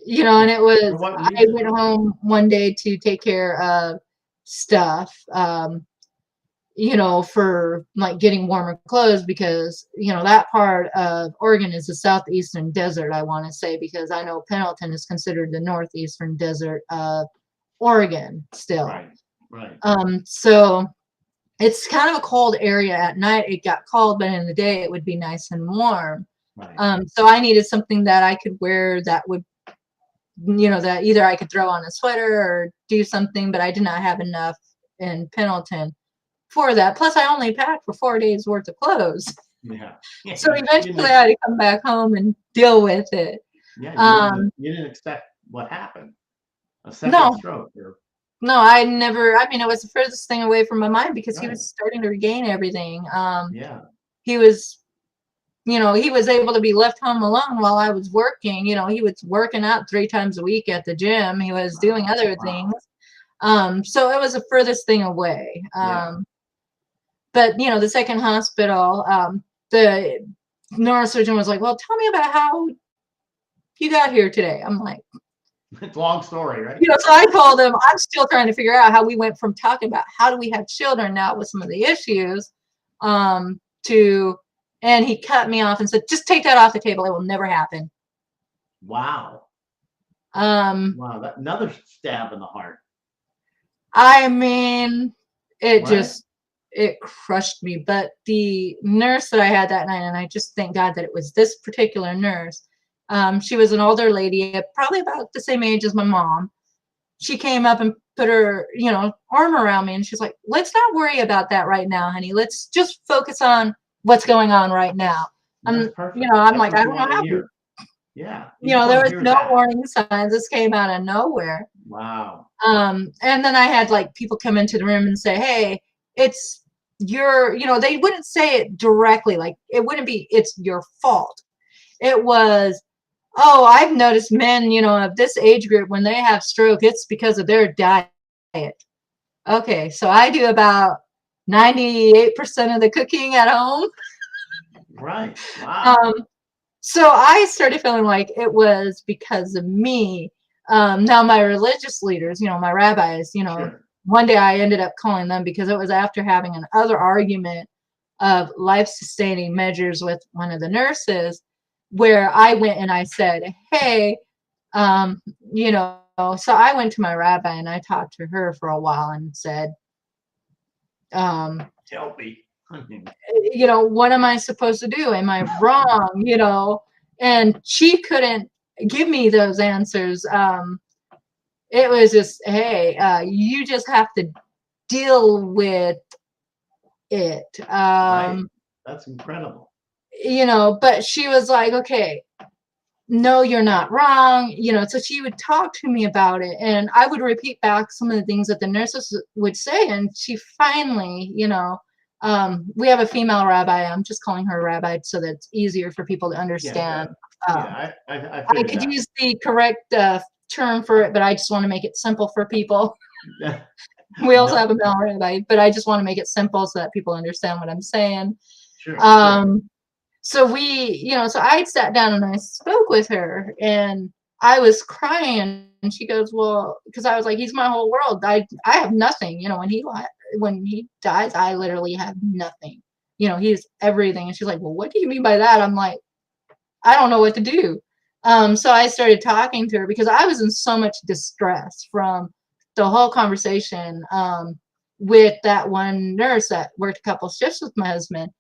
Speaker 2: and it
Speaker 1: For
Speaker 2: was,
Speaker 1: what
Speaker 2: I
Speaker 1: reason?
Speaker 2: went home one day to take care of stuff, for like getting warmer clothes because, that part of Oregon is the southeastern desert, I want to say, because I know Pendleton is considered the northeastern desert of Oregon still.
Speaker 1: Right. Right.
Speaker 2: So it's kind of a cold area at night. It got cold, but in the day it would be nice and warm.
Speaker 1: Right.
Speaker 2: So I needed something that I could wear that would, that either I could throw on a sweater or do something, but I did not have enough in Pendleton for that. Plus, I only packed for 4 days worth of clothes.
Speaker 1: Yeah.
Speaker 2: So
Speaker 1: You
Speaker 2: eventually, I had to come back home and deal with it.
Speaker 1: Yeah.
Speaker 2: Um,
Speaker 1: You didn't expect what happened. A second
Speaker 2: no,
Speaker 1: stroke. Or,
Speaker 2: no, I never. I mean, it was the furthest thing away from my mind because he
Speaker 1: right.
Speaker 2: was starting to regain everything.
Speaker 1: Yeah.
Speaker 2: He was, he was able to be left home alone while I was working. He was working out 3 times a week at the gym. He was doing other things.
Speaker 1: Wow.
Speaker 2: So it was the furthest thing away.
Speaker 1: Yeah.
Speaker 2: But the second hospital, the neurosurgeon was like, well, tell me about how you got here today. I'm like,
Speaker 1: It's a long story, right?
Speaker 2: so I told him I'm still trying to figure out how we went from talking about how do we have children now with some of the issues to, and he cut me off and said, just take that off the table. It will never happen.
Speaker 1: Wow.
Speaker 2: Um,
Speaker 1: Wow. Another stab in the heart.
Speaker 2: I mean,
Speaker 1: Right?
Speaker 2: it crushed me. But the nurse that I had that night, and I just thank God that it was this particular nurse. She was an older lady, probably about the same age as my mom. She came up and put her, arm around me, and she's like, "Let's not worry about that right now, honey. Let's just focus on what's going on right now."
Speaker 1: That's
Speaker 2: I'm,
Speaker 1: perfect.
Speaker 2: I'm
Speaker 1: That's
Speaker 2: like,
Speaker 1: what
Speaker 2: I
Speaker 1: you
Speaker 2: don't know
Speaker 1: want to
Speaker 2: how.
Speaker 1: hear. Yeah. You just
Speaker 2: There
Speaker 1: want to
Speaker 2: was
Speaker 1: hear
Speaker 2: no
Speaker 1: that.
Speaker 2: warning signs. This came out of nowhere.
Speaker 1: Wow.
Speaker 2: And then I had like people come into the room and say, hey, it's your, they wouldn't say it directly. Like it wouldn't be, it's your fault. It was, oh, I've noticed men, of this age group, when they have stroke, it's because of their diet. Okay. So I do about 98% of the cooking at home.
Speaker 1: Right. Wow.
Speaker 2: So I started feeling like it was because of me. Now my religious leaders, my rabbis,
Speaker 1: Sure.
Speaker 2: one day I ended up calling them because it was after having another argument of life-sustaining measures with one of the nurses, where I went and I said, hey, so I went to my rabbi and I talked to her for a while and said, um,
Speaker 1: Help me.
Speaker 2: what am I supposed to do? Am I wrong? And she couldn't give me those answers. It was just, hey, you just have to deal with it.
Speaker 1: Right. That's incredible.
Speaker 2: But she was like, okay, no, you're not wrong. So she would talk to me about it and I would repeat back some of the things that the nurses would say. And she finally, we have a female rabbi. I'm just calling her rabbi so that it's easier for people to understand.
Speaker 1: Yeah, I
Speaker 2: I
Speaker 1: figured
Speaker 2: could
Speaker 1: that.
Speaker 2: use the correct term for it, but I just want to make it simple for people. We also
Speaker 1: No,
Speaker 2: have a male rabbi, but I just want to make it simple so that people understand what I'm saying.
Speaker 1: sure.
Speaker 2: So so I sat down and I spoke with her and I was crying and she goes, well, because I was like, he's my whole world. I have nothing, when he dies, I literally have nothing. He's everything. And she's like, well, what do you mean by that? I'm like, I don't know what to do. So I started talking to her because I was in so much distress from the whole conversation with that one nurse that worked a couple shifts with my husband.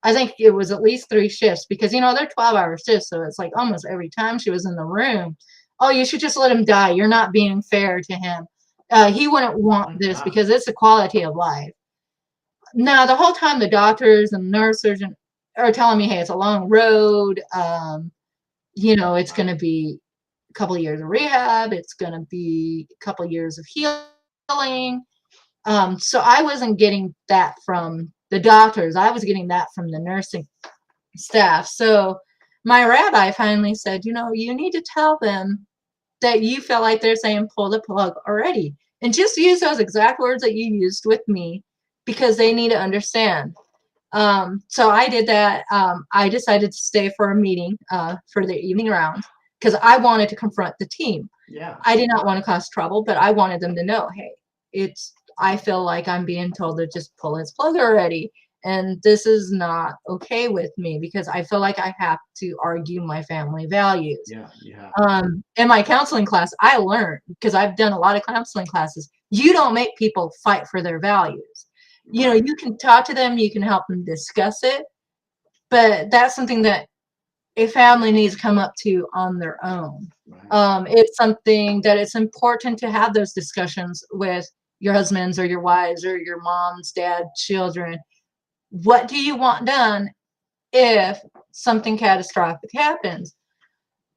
Speaker 2: I think it was at least 3 shifts because, they're 12-hour shifts. So it's like almost every time she was in the room, oh, you should just let him die. You're not being fair to him. He wouldn't want this because it's a quality of life. Now, the whole time the doctors and nurses are telling me, hey, it's a long road. It's going to be a couple of years of rehab. It's going to be a couple of years of healing. So I wasn't getting that from the doctors. I was getting that from the nursing staff. So my rabbi finally said, you need to tell them that you feel like they're saying pull the plug already. And just use those exact words that you used with me because they need to understand. So I did that. I decided to stay for a meeting for the evening round because I wanted to confront the team.
Speaker 1: Yeah.
Speaker 2: I did not want to cause trouble, but I wanted them to know, hey, I feel like I'm being told to just pull his plug already. And this is not okay with me because I feel like I have to argue my family values.
Speaker 1: Yeah.
Speaker 2: In my counseling class, I learned, because I've done a lot of counseling classes, you don't make people fight for their values.
Speaker 1: Right.
Speaker 2: You can talk to them, you can help them discuss it, but that's something that a family needs to come up to on their own.
Speaker 1: Right.
Speaker 2: It's something that it's important to have those discussions with your husbands or your wives or your moms, dad, children. What do you want done if something catastrophic happens?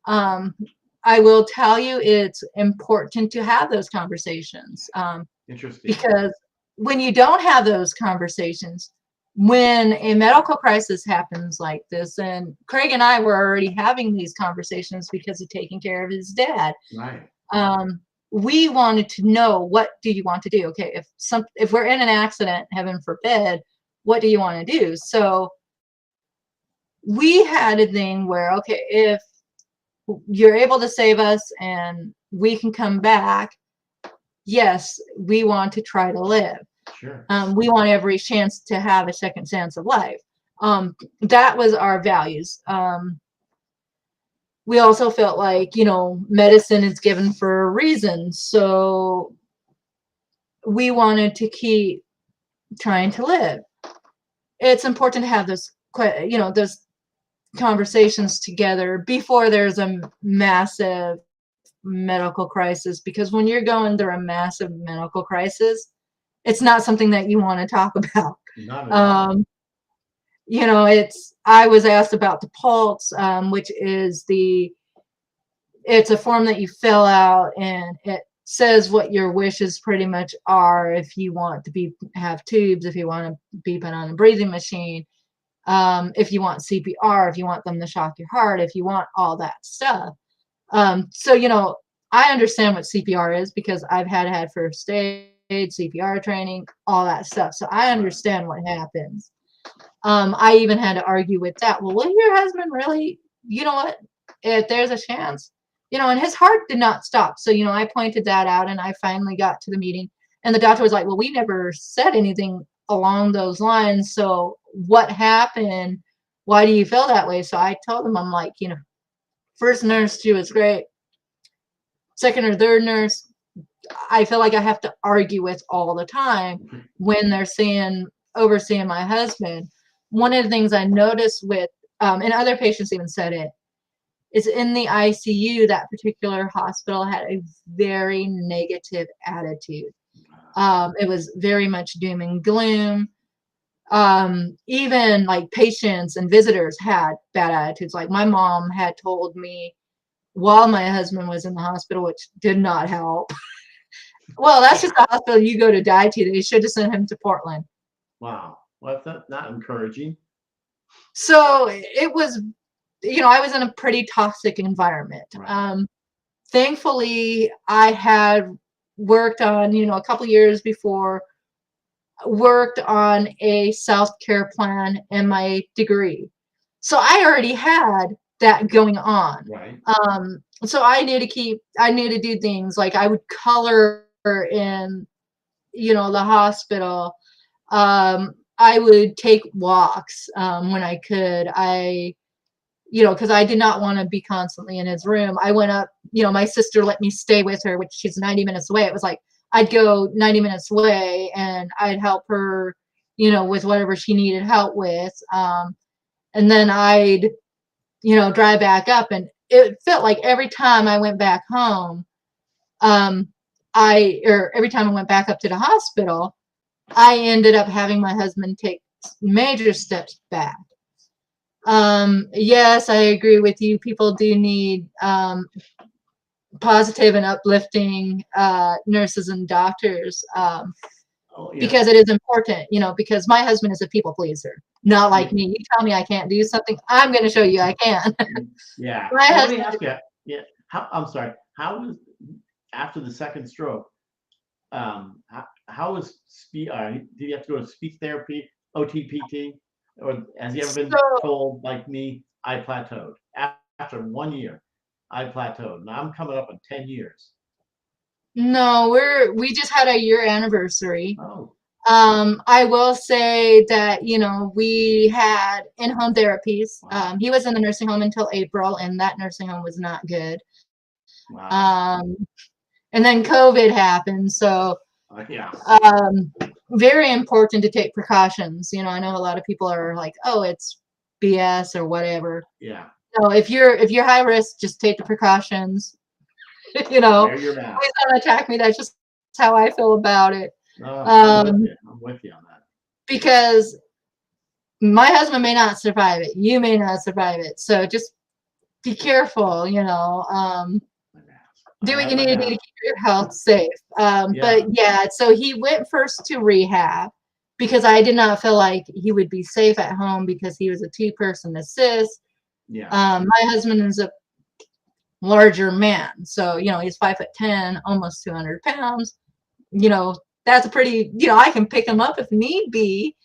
Speaker 2: I will tell you it's important to have those conversations.
Speaker 1: Interesting.
Speaker 2: Because when you don't have those conversations, when a medical crisis happens like this, and Craig and I were already having these conversations because of taking care of his dad.
Speaker 1: Right.
Speaker 2: We wanted to know, what do you want to do? Okay, if we're in an accident, heaven forbid, what do you want to do? So we had a thing where, okay, if you're able to save us and we can come back, yes, we want to try to live.
Speaker 1: Sure.
Speaker 2: We want every chance to have a second chance of life. That was our values. We also felt like, medicine is given for a reason. So we wanted to keep trying to live. It's important to have those conversations together before there's a massive medical crisis, because when you're going through a massive medical crisis, it's not something that you want to talk about.
Speaker 1: Not at all.
Speaker 2: I was asked about the pulse, which is it's a form that you fill out and it says what your wishes pretty much are. If you want to have tubes, if you want to be put on a breathing machine, if you want CPR, if you want them to shock your heart, if you want all that stuff. So I understand what CPR is because I've had first aid, CPR training, all that stuff. So I understand what happens. I even had to argue with that. Well, will your husband really you know what, if there's a chance, and his heart did not stop. So, I pointed that out, and I finally got to the meeting, and the doctor was like, well, we never said anything along those lines. So what happened? Why do you feel that way? So I told him, I'm like, first nurse, she was great. Second or third nurse, I feel like I have to argue with all the time when they're overseeing my husband. One of the things I noticed with, and other patients even said it, is in the ICU, that particular hospital had a very negative attitude. It was very much doom and gloom. Even like patients and visitors had bad attitudes. Like my mom had told me while my husband was in the hospital, which did not help. Well, that's just the hospital you go to die to. They should have sent him to Portland.
Speaker 1: Wow. Well, that's not encouraging.
Speaker 2: So it was, I was in a pretty toxic environment.
Speaker 1: Right.
Speaker 2: Thankfully, I had worked on, a couple years before, worked on a self-care plan in my degree. So I already had that going on.
Speaker 1: Right.
Speaker 2: So I knew to do things like I would color in, the hospital. I would take walks when I could. Because I did not want to be constantly in his room. I went up, my sister let me stay with her, which she's 90 minutes away. It was like, I'd go 90 minutes away and I'd help her, with whatever she needed help with. And then I'd, drive back up. And it felt like every time I went back home, every time I went back up to the hospital, I ended up having my husband take major steps back. Yes, I agree with you. People do need positive and uplifting nurses and doctors because it is important, because my husband is a people pleaser, not like me. You tell me I can't do something, I'm going to show you I can.
Speaker 1: Yeah.
Speaker 2: My
Speaker 1: Well,
Speaker 2: husband,
Speaker 1: let me ask you, I'm sorry, how was, after the second stroke, how was did you have to go to speech therapy, OTPT, or has he ever been told, like me, I plateaued? After 1 year, I plateaued. Now I'm coming up on 10 years.
Speaker 2: No, we just had a year anniversary.
Speaker 1: Oh.
Speaker 2: I will say that, we had in-home therapies.
Speaker 1: Wow.
Speaker 2: He was in the nursing home until April, and that nursing home was not good.
Speaker 1: Wow.
Speaker 2: And then COVID happened. So,
Speaker 1: Yeah.
Speaker 2: very important to take precautions. I know a lot of people are like, oh, it's BS or whatever.
Speaker 1: Yeah.
Speaker 2: No, if you're high risk, just take the precautions.
Speaker 1: Wear your mask.
Speaker 2: Please don't attack me. That's just how I feel about it.
Speaker 1: No, I'm with you on that.
Speaker 2: Because my husband may not survive it. You may not survive it. So just be careful, do what you need to do to keep your health safe. But yeah, so he went first to rehab because I did not feel like he would be safe at home because he was a 2-person assist.
Speaker 1: Yeah.
Speaker 2: My husband is a larger man. So, he's 5'10", almost 200 pounds. That's a pretty, I can pick him up if need be,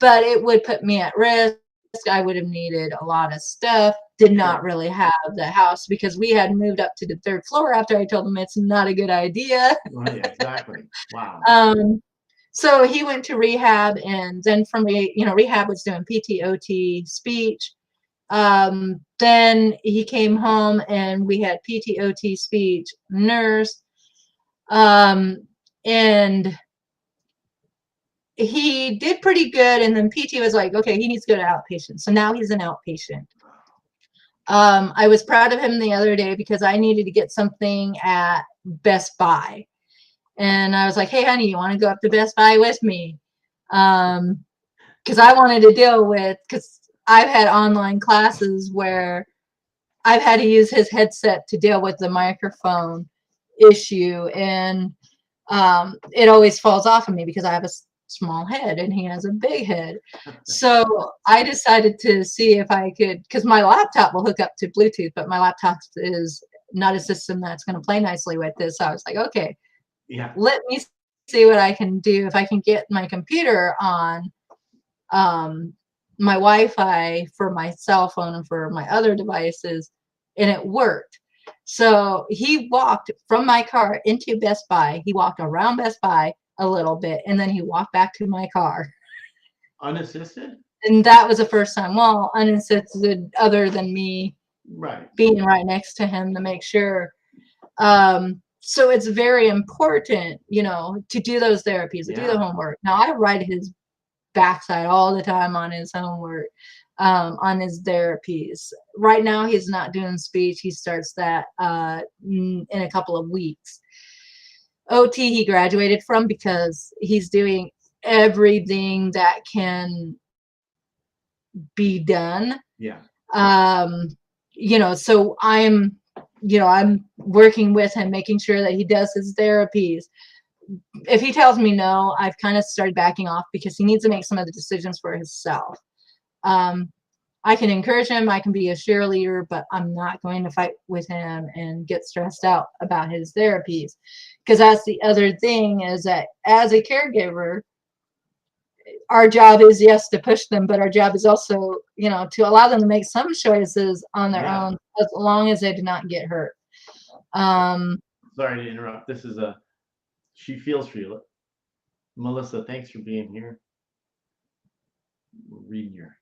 Speaker 2: but it would put me at risk. I would have needed a lot of stuff. Did not really have the house because we had moved up to the 3rd floor after I told him it's not a good idea.
Speaker 1: Right, exactly. Wow.
Speaker 2: So he went to rehab, and then from rehab was doing PT/OT speech. Then he came home and we had PT/OT speech nurse. And he did pretty good. And then PT was like, okay, he needs to go to outpatient. So now he's an outpatient. I was proud of him the other day because I needed to get something at Best Buy. And I was like, hey, honey, you want to go up to Best Buy with me? Because I wanted to deal with, because I've had online classes where I've had to use his headset to deal with the microphone issue. And it always falls off of me because I have a small head and he has a big head. So I decided to see if I could, because my laptop will hook up to Bluetooth, but my laptop is not a system that's going to play nicely with this. So I was like, okay, let me see what I can do. If I can get my computer on my Wi-Fi for my cell phone and for my other devices, and it worked. So he walked from my car into Best Buy. He walked around Best Buy a little bit, and then he walked back to my car.
Speaker 1: Unassisted?
Speaker 2: And that was the first time. Well, unassisted, other than me
Speaker 1: Right.
Speaker 2: being right next to him to make sure. So it's very important, you know, to do those therapies, to do the homework. Now I ride his backside all the time on his homework, on his therapies. Right now he's not doing speech. He starts that in a couple of weeks. OT he graduated from because he's doing everything that can be done.
Speaker 1: Yeah.
Speaker 2: You know, so I'm working with him, making sure that he does his therapies. If he tells me no, I've kind of started backing off because he needs to make some of the decisions for himself. I can encourage him, I can be a cheerleader, but I'm not going to fight with him and get stressed out about his therapies. Because that's the other thing, is that as a caregiver, our job is, yes, to push them, but our job is also, you know, to allow them to make some choices on their own, as long as they do not get hurt.
Speaker 1: Sorry to interrupt. This is she feels for you. Melissa, thanks for being here. We're reading your.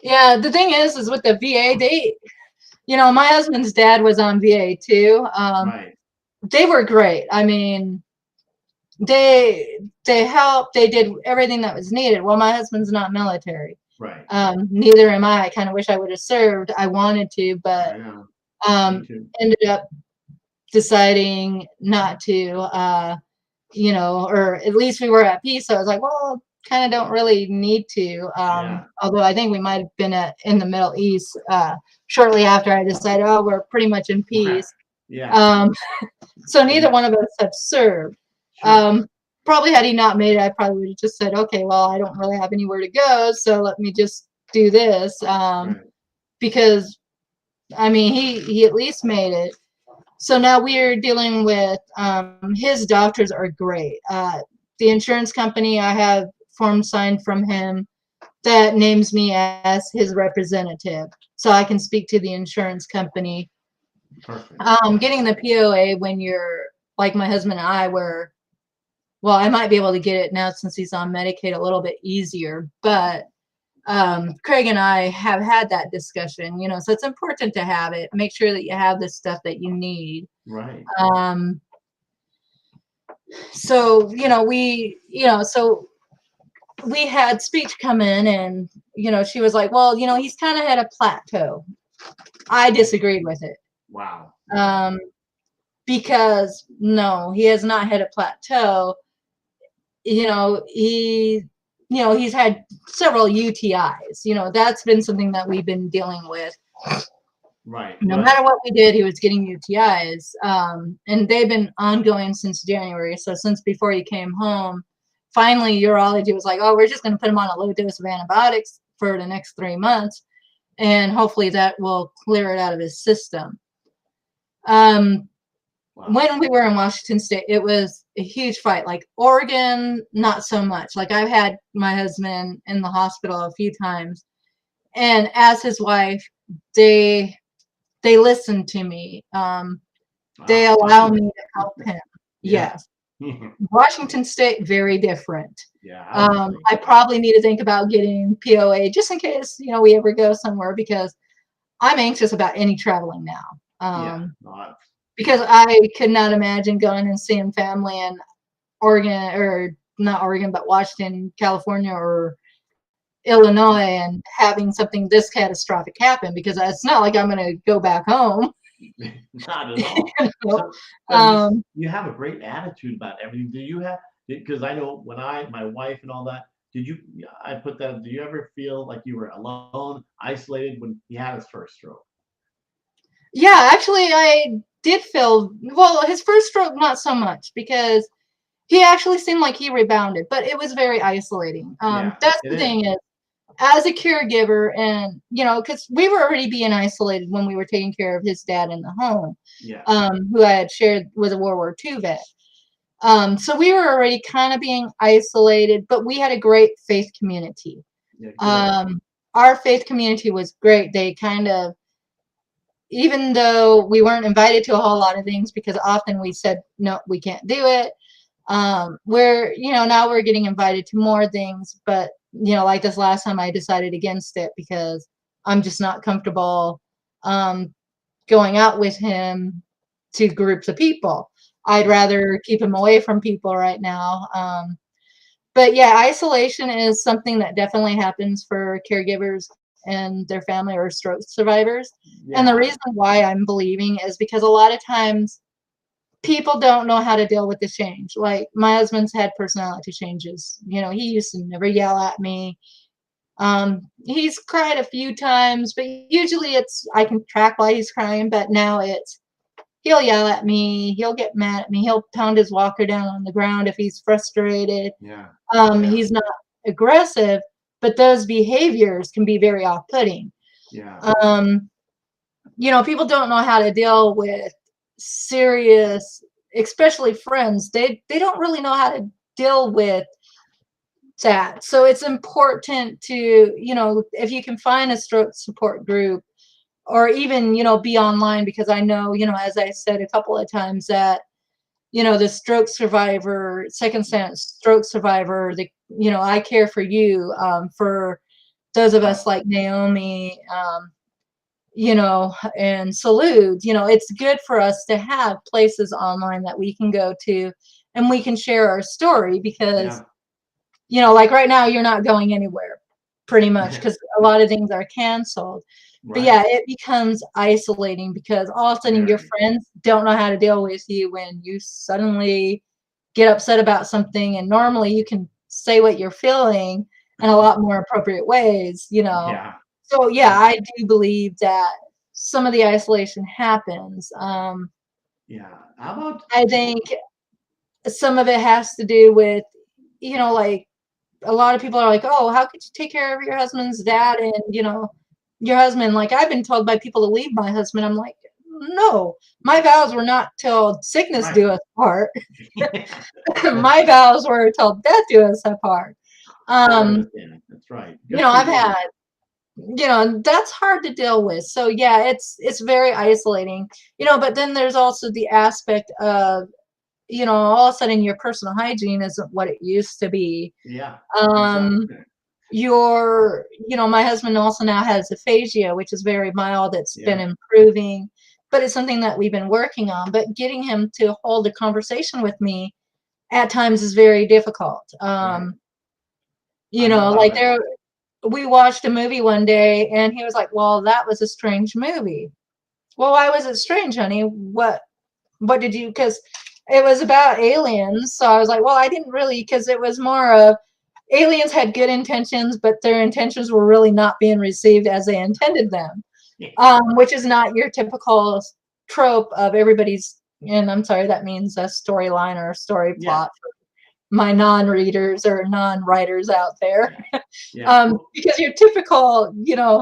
Speaker 2: Yeah, the thing is with the VA, they, you know, my husband's dad was on VA too.
Speaker 1: Right.
Speaker 2: They were great. I mean, they helped. They did everything that was needed. Well, my husband's not military.
Speaker 1: Right.
Speaker 2: Neither am I. I kind of wish I would have served. I wanted to, but ended up deciding not to. You know, or at least we were at peace. So I was like, well, kind of don't really need to. Although I think we might have been in the Middle East shortly after I decided, oh, we're pretty much in peace. So neither one of us have served. Probably had he not made it, I probably would have just said, okay, well, I don't really have anywhere to go, so let me just do this. Because, I mean, he at least made it. So now we're dealing with, his doctors are great. The insurance company, I have form signed from him that names me as his representative, so I can speak to the insurance company.
Speaker 1: Perfect.
Speaker 2: Getting the POA when you're like my husband and I were, well, I might be able to get it now since he's on Medicaid a little bit easier, but Craig and I have had that discussion, you know, so it's important to have it. Make sure that you have the stuff that you need.
Speaker 1: Right.
Speaker 2: So, you know, so we had speech come in, and, you know, she was like, well, you know, he's kind of at a plateau. I disagreed with it.
Speaker 1: Wow.
Speaker 2: Because no, he has not hit a plateau. You know, he's had several UTIs. You know, that's been something that we've been dealing with.
Speaker 1: Right.
Speaker 2: No matter what we did, he was getting UTIs. And they've been ongoing since January. So since before he came home, finally urology was like, oh, we're just going to put him on a low dose of antibiotics for the next 3 months. And hopefully that will clear it out of his system. When we were in Washington State, it was a huge fight. Like Oregon, not so much. Like I've had my husband in the hospital a few times, and as his wife, they listen to me. They allow me to help him. Yes. Washington State, very different. I probably need to think about getting POA just in case, you know, we ever go somewhere, because I'm anxious about any traveling now. Because I could not imagine going and seeing family in Oregon, or not Oregon, but Washington, California, or Illinois, and having something this catastrophic happen, because it's not like I'm going to go back home.
Speaker 1: Not at all. So, you have a great attitude about everything. Do you have, because I know when my wife and all that, do you ever feel like you were alone, isolated when he had his first stroke?
Speaker 2: Yeah, actually, I did feel, well, his first stroke, not so much, because he actually seemed like he rebounded, but it was very isolating. That's the thing is, as a caregiver, and because we were already being isolated when we were taking care of his dad in the home,
Speaker 1: Yeah.
Speaker 2: who I had shared was a World War II vet. So we were already kind of being isolated, but we had a great faith community.
Speaker 1: Yeah. Good.
Speaker 2: Our faith community was great. They kind of, even though we weren't invited to a whole lot of things because often we said, no, we can't do it. Now we're getting invited to more things, but like this last time I decided against it because I'm just not comfortable going out with him to groups of people. I'd rather keep him away from people right now. But yeah, isolation is something that definitely happens for caregivers and their family or stroke survivors. And the
Speaker 1: Yeah.
Speaker 2: reason why I'm believing is because a lot of times people don't know how to deal with the change. Like my husband's had personality changes. He used to never yell at me. He's cried a few times, but usually I can track why he's crying, but now he'll yell at me, he'll get mad at me, he'll pound his walker down on the ground if he's frustrated.
Speaker 1: Yeah.
Speaker 2: He's not aggressive, but those behaviors can be very off-putting.
Speaker 1: Yeah.
Speaker 2: People don't know how to deal with serious, especially friends. They don't really know how to deal with that. So it's important to, if you can find a stroke support group or even, be online, because I know, as I said a couple of times that, the stroke survivor, second chance stroke survivor, I Care for You, for those of us like Naomi, and Salute, it's good for us to have places online that we can go to and we can share our story because, like right now, you're not going anywhere pretty much because a lot of things are canceled. But
Speaker 1: Right.
Speaker 2: yeah, it becomes isolating because all of a sudden your friends don't know how to deal with you when you suddenly get upset about something. And normally you can say what you're feeling in a lot more appropriate ways.
Speaker 1: Yeah.
Speaker 2: So yeah, I do believe that some of the isolation happens.
Speaker 1: Yeah. How about
Speaker 2: I think some of it has to do with, like a lot of people are like, oh, how could you take care of your husband's dad and, your husband? Like I've been told by people to leave my husband. I'm like, no, my vows were not till sickness
Speaker 1: right?
Speaker 2: do us part. My vows were till death do us apart.
Speaker 1: I
Speaker 2: Um,
Speaker 1: understand. That's right. Good for
Speaker 2: I've
Speaker 1: you.
Speaker 2: had, that's hard to deal with. So yeah, it's very isolating, but then there's also the aspect of, all of a sudden your personal hygiene isn't what it used to be.
Speaker 1: Yeah.
Speaker 2: Um,
Speaker 1: Exactly.
Speaker 2: my husband also now has aphasia, which is very mild. It's been
Speaker 1: Yeah.
Speaker 2: improving, but it's something that we've been working on. But getting him to hold a conversation with me at times is very difficult.
Speaker 1: Right. I know how
Speaker 2: Like
Speaker 1: that is.
Speaker 2: we watched a movie one day and he was like, well, that was a strange movie. Well, why was it strange, honey? What did you, because it was about aliens. So I was like, well, I didn't really, because it was more of aliens had good intentions, but their intentions were really not being received as they intended them,
Speaker 1: Yeah.
Speaker 2: which is not your typical trope of everybody's, and I'm sorry, that means a storyline or a story
Speaker 1: Yeah.
Speaker 2: plot for my non-readers or non-writers out there.
Speaker 1: Yeah. Yeah.
Speaker 2: Because your typical,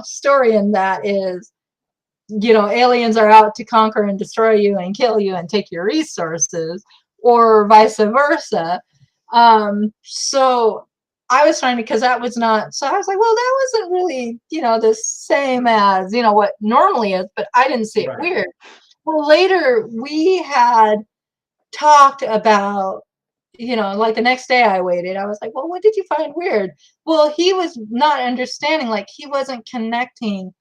Speaker 2: story in that is, aliens are out to conquer and destroy you and kill you and take your resources, or vice versa. So I was trying to, because that was not, so I was like, well, that wasn't really, the same as, what normally is, but I didn't see it
Speaker 1: Right.
Speaker 2: weird. Well, later we had talked about, like the next day I waited, I was like, well, what did you find weird? Well, he was not understanding, like he wasn't connecting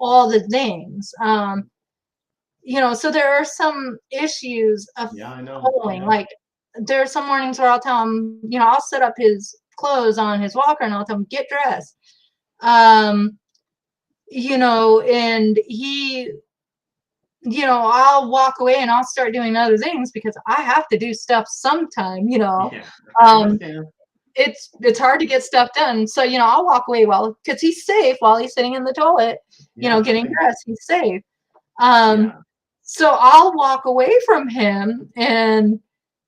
Speaker 2: all the things. So there are some issues of
Speaker 1: Yeah. I know.
Speaker 2: following.
Speaker 1: Yeah.
Speaker 2: Like there are some mornings where I'll tell him, I'll set up his clothes on his walker and I'll tell him, get dressed. Um, and he, I'll walk away and I'll start doing other things because I have to do stuff sometime,
Speaker 1: Yeah. I
Speaker 2: Um,
Speaker 1: understand.
Speaker 2: it's hard to get stuff done. So, I'll walk away because he's safe while he's sitting in the toilet,
Speaker 1: Yeah.
Speaker 2: getting
Speaker 1: Okay.
Speaker 2: dressed, he's safe. Um,
Speaker 1: Yeah.
Speaker 2: so I'll walk away from him and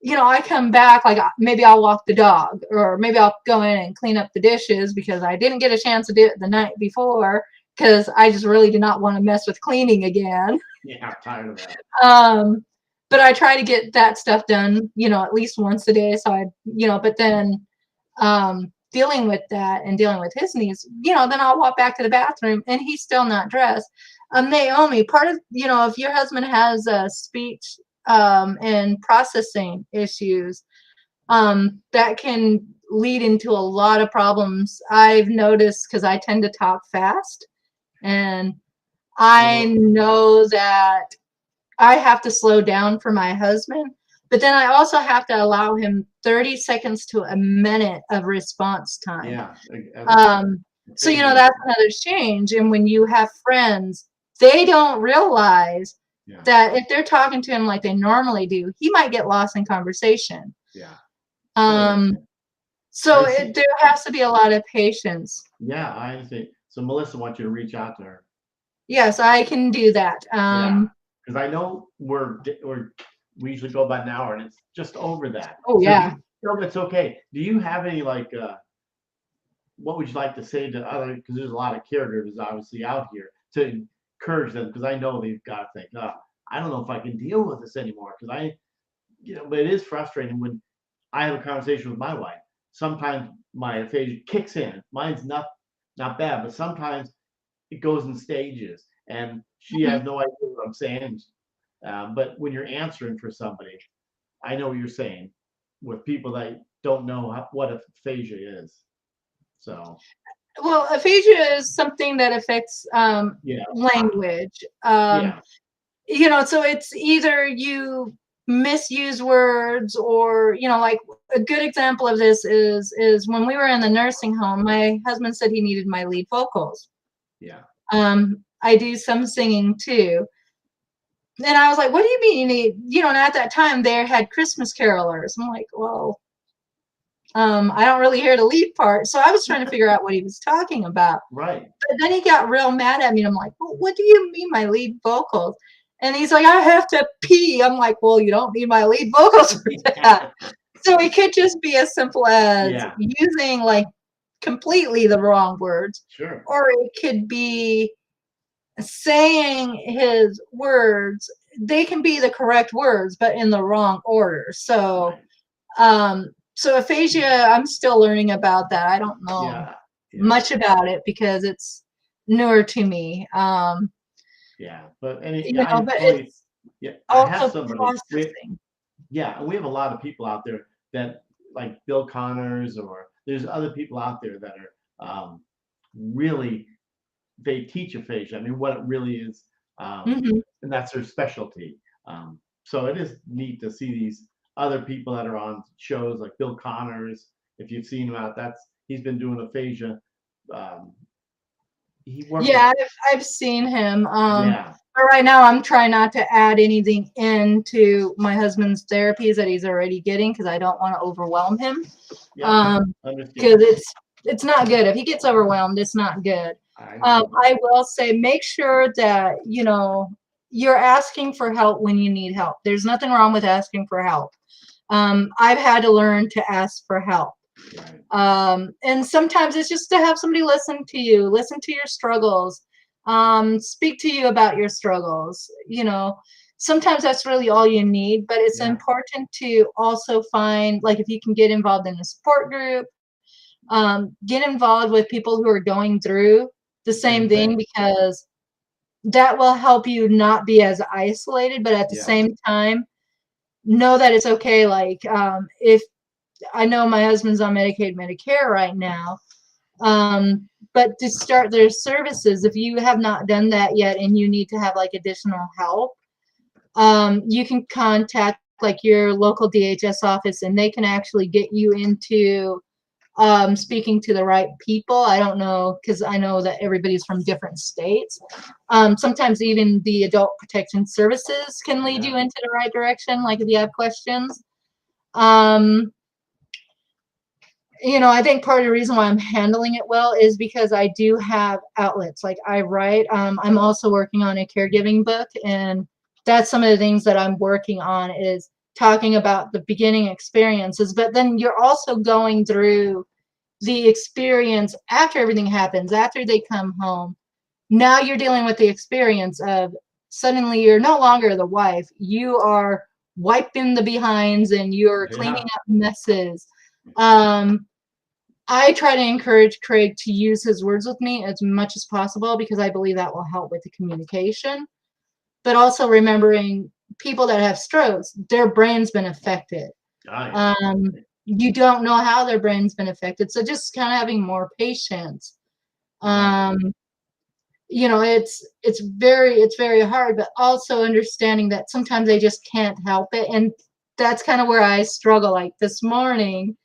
Speaker 2: I come back, like maybe I'll walk the dog, or maybe I'll go in and clean up the dishes because I didn't get a chance to do it the night before because I just really did not want to mess with cleaning again.
Speaker 1: Yeah, I'm tired of that.
Speaker 2: But I try to get that stuff done, at least once a day. So but then dealing with that and dealing with his needs, then I'll walk back to the bathroom and he's still not dressed. Naomi, part of, if your husband has speech and processing issues, that can lead into a lot of problems. I've noticed because I tend to talk fast, and I know that I have to slow down for my husband, but then I also have to allow him 30 seconds to a minute of response time.
Speaker 1: Yeah.
Speaker 2: So, that's another change. And when you have friends, they don't realize that if they're talking to him like they normally do, he might get lost in conversation.
Speaker 1: Yeah.
Speaker 2: So there has to be a lot of patience.
Speaker 1: Yeah, I understand. So Melissa wants you to reach out to her.
Speaker 2: Yes, I can do that.
Speaker 1: Because I know we usually go about an hour, and it's just over that.
Speaker 2: Oh,
Speaker 1: so
Speaker 2: yeah.
Speaker 1: It's okay. Do you have any what would you like to say to other? Because there's a lot of caregivers obviously out here to encourage them. Because I know they've got to think, I don't know if I can deal with this anymore. Because but it is frustrating when I have a conversation with my wife. Sometimes my aphasia kicks in. Mine's not bad, but sometimes it goes in stages, and she has no idea what I'm saying. But when you're answering for somebody, I know what you're saying with people that don't know what aphasia is. So.
Speaker 2: Well, aphasia is something that affects language. So it's either you misuse words or, like a good example of this is when we were in the nursing home, my husband said he needed my lead vocals.
Speaker 1: Yeah.
Speaker 2: I do some singing too. And I was like, what do you mean you need, and at that time they had Christmas carolers. I'm like, well, I don't really hear the lead part. So I was trying to figure out what he was talking about.
Speaker 1: Right.
Speaker 2: But then he got real mad at me. And I'm like, well, what do you mean my lead vocals? And he's like, I have to pee. I'm like, well, you don't need my lead vocals for that. So it could just be as simple as using completely the wrong words.
Speaker 1: Sure.
Speaker 2: Or it could be saying his words. They can be the correct words, but in the wrong order. So, so aphasia, I'm still learning about that. I don't know much about it because it's newer to me.
Speaker 1: But I have somebody. We have a lot of people out there that like Bill Connors, or there's other people out there that are really, they teach aphasia. I mean, what it really is, and that's their specialty. So it is neat to see these other people that are on shows like Bill Connors. If you've seen him out, he's been doing aphasia.
Speaker 2: I've seen him. But right now I'm trying not to add anything into my husband's therapies that he's already getting because I don't want to overwhelm him. Because it's not good. If he gets overwhelmed, it's not good. I will say, make sure that, you're asking for help when you need help. There's nothing wrong with asking for help. I've had to learn to ask for help. And sometimes it's just to have somebody listen to you, listen to your struggles, speak to you about your struggles. Sometimes that's really all you need, but it's important to also find, if you can get involved in a support group, get involved with people who are going through the same thing, because that will help you not be as isolated, but at the same time, know that it's okay. If I know my husband's on Medicaid, Medicare right now, but to start their services, if you have not done that yet and you need to have additional help, you can contact your local DHS office, and they can actually get you into speaking to the right people. I don't know, because I know that everybody's from different states. Sometimes even the adult protection services can lead you into the right direction, if you have questions. I think part of the reason why I'm handling it well is because I do have outlets. I write. I'm also working on a caregiving book, and that's some of the things that I'm working on, is talking about the beginning experiences, but then you're also going through the experience after everything happens, after they come home. Now you're dealing with the experience of suddenly you're no longer the wife. You are wiping the behinds and you're cleaning up messes. I try to encourage Craig to use his words with me as much as possible because I believe that will help with the communication. But also remembering people that have strokes, their brain's been affected. You don't know how their brain's been affected. So just kind of having more patience. You know, it's very hard, but also understanding that sometimes they just can't help it. And that's kind of where I struggle. Like this morning,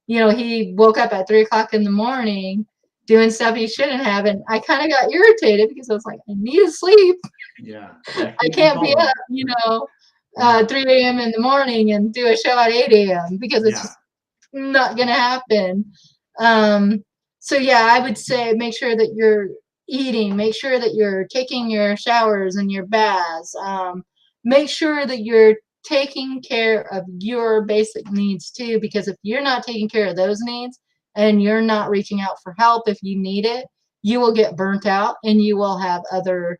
Speaker 2: you know, he woke up at 3 o'clock in the morning doing stuff he shouldn't have. And I kind of got irritated because I was like, I need to sleep.
Speaker 1: Yeah.
Speaker 2: I can't be up, you know, 3 a.m. in the morning and do a show at 8 a.m. because it's just not going to happen. So yeah, I would say make sure that you're eating, make sure that you're taking your showers and your baths, make sure that you're taking care of your basic needs too, because if you're not taking care of those needs and you're not reaching out for help if you need it, you will get burnt out and you will have other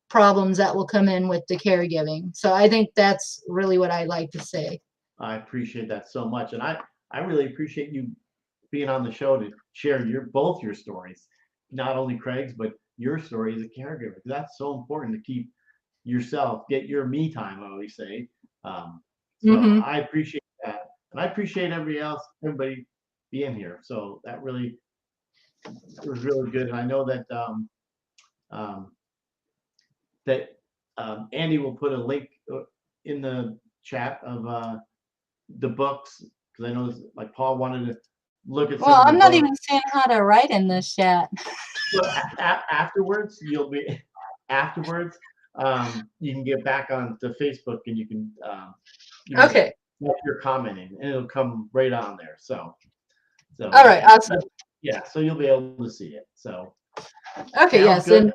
Speaker 2: problems that will come in with the caregiving. So I think that's really what I like to say.
Speaker 1: I appreciate that so much. And I really appreciate you being on the show to share both your stories, not only Craig's, but your story as a caregiver. That's so important to keep yourself, get your me time, I always say. So I appreciate that. And I appreciate everybody being here. So that really, it was really good. And I know that Andie will put a link in the chat of the books, because I know like Paul wanted to look at some
Speaker 2: Well,
Speaker 1: of the
Speaker 2: I'm not
Speaker 1: books.
Speaker 2: even seeing how to write in this chat.
Speaker 1: Well, afterwards, afterwards, you can get back onto Facebook and you can
Speaker 2: Okay.
Speaker 1: type your comment in, and it'll come right on there. So
Speaker 2: All right, awesome.
Speaker 1: Yeah, so you'll be able to see it. So
Speaker 2: okay, yes, good. And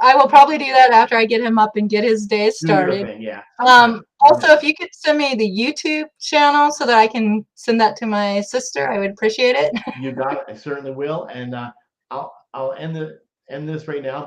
Speaker 2: I will probably do that after I get him up and get his day started.
Speaker 1: Thing, yeah.
Speaker 2: Also, if you could send me the YouTube channel so that I can send that to my sister, I would appreciate it.
Speaker 1: You got it. I certainly will. And I'll end this right now.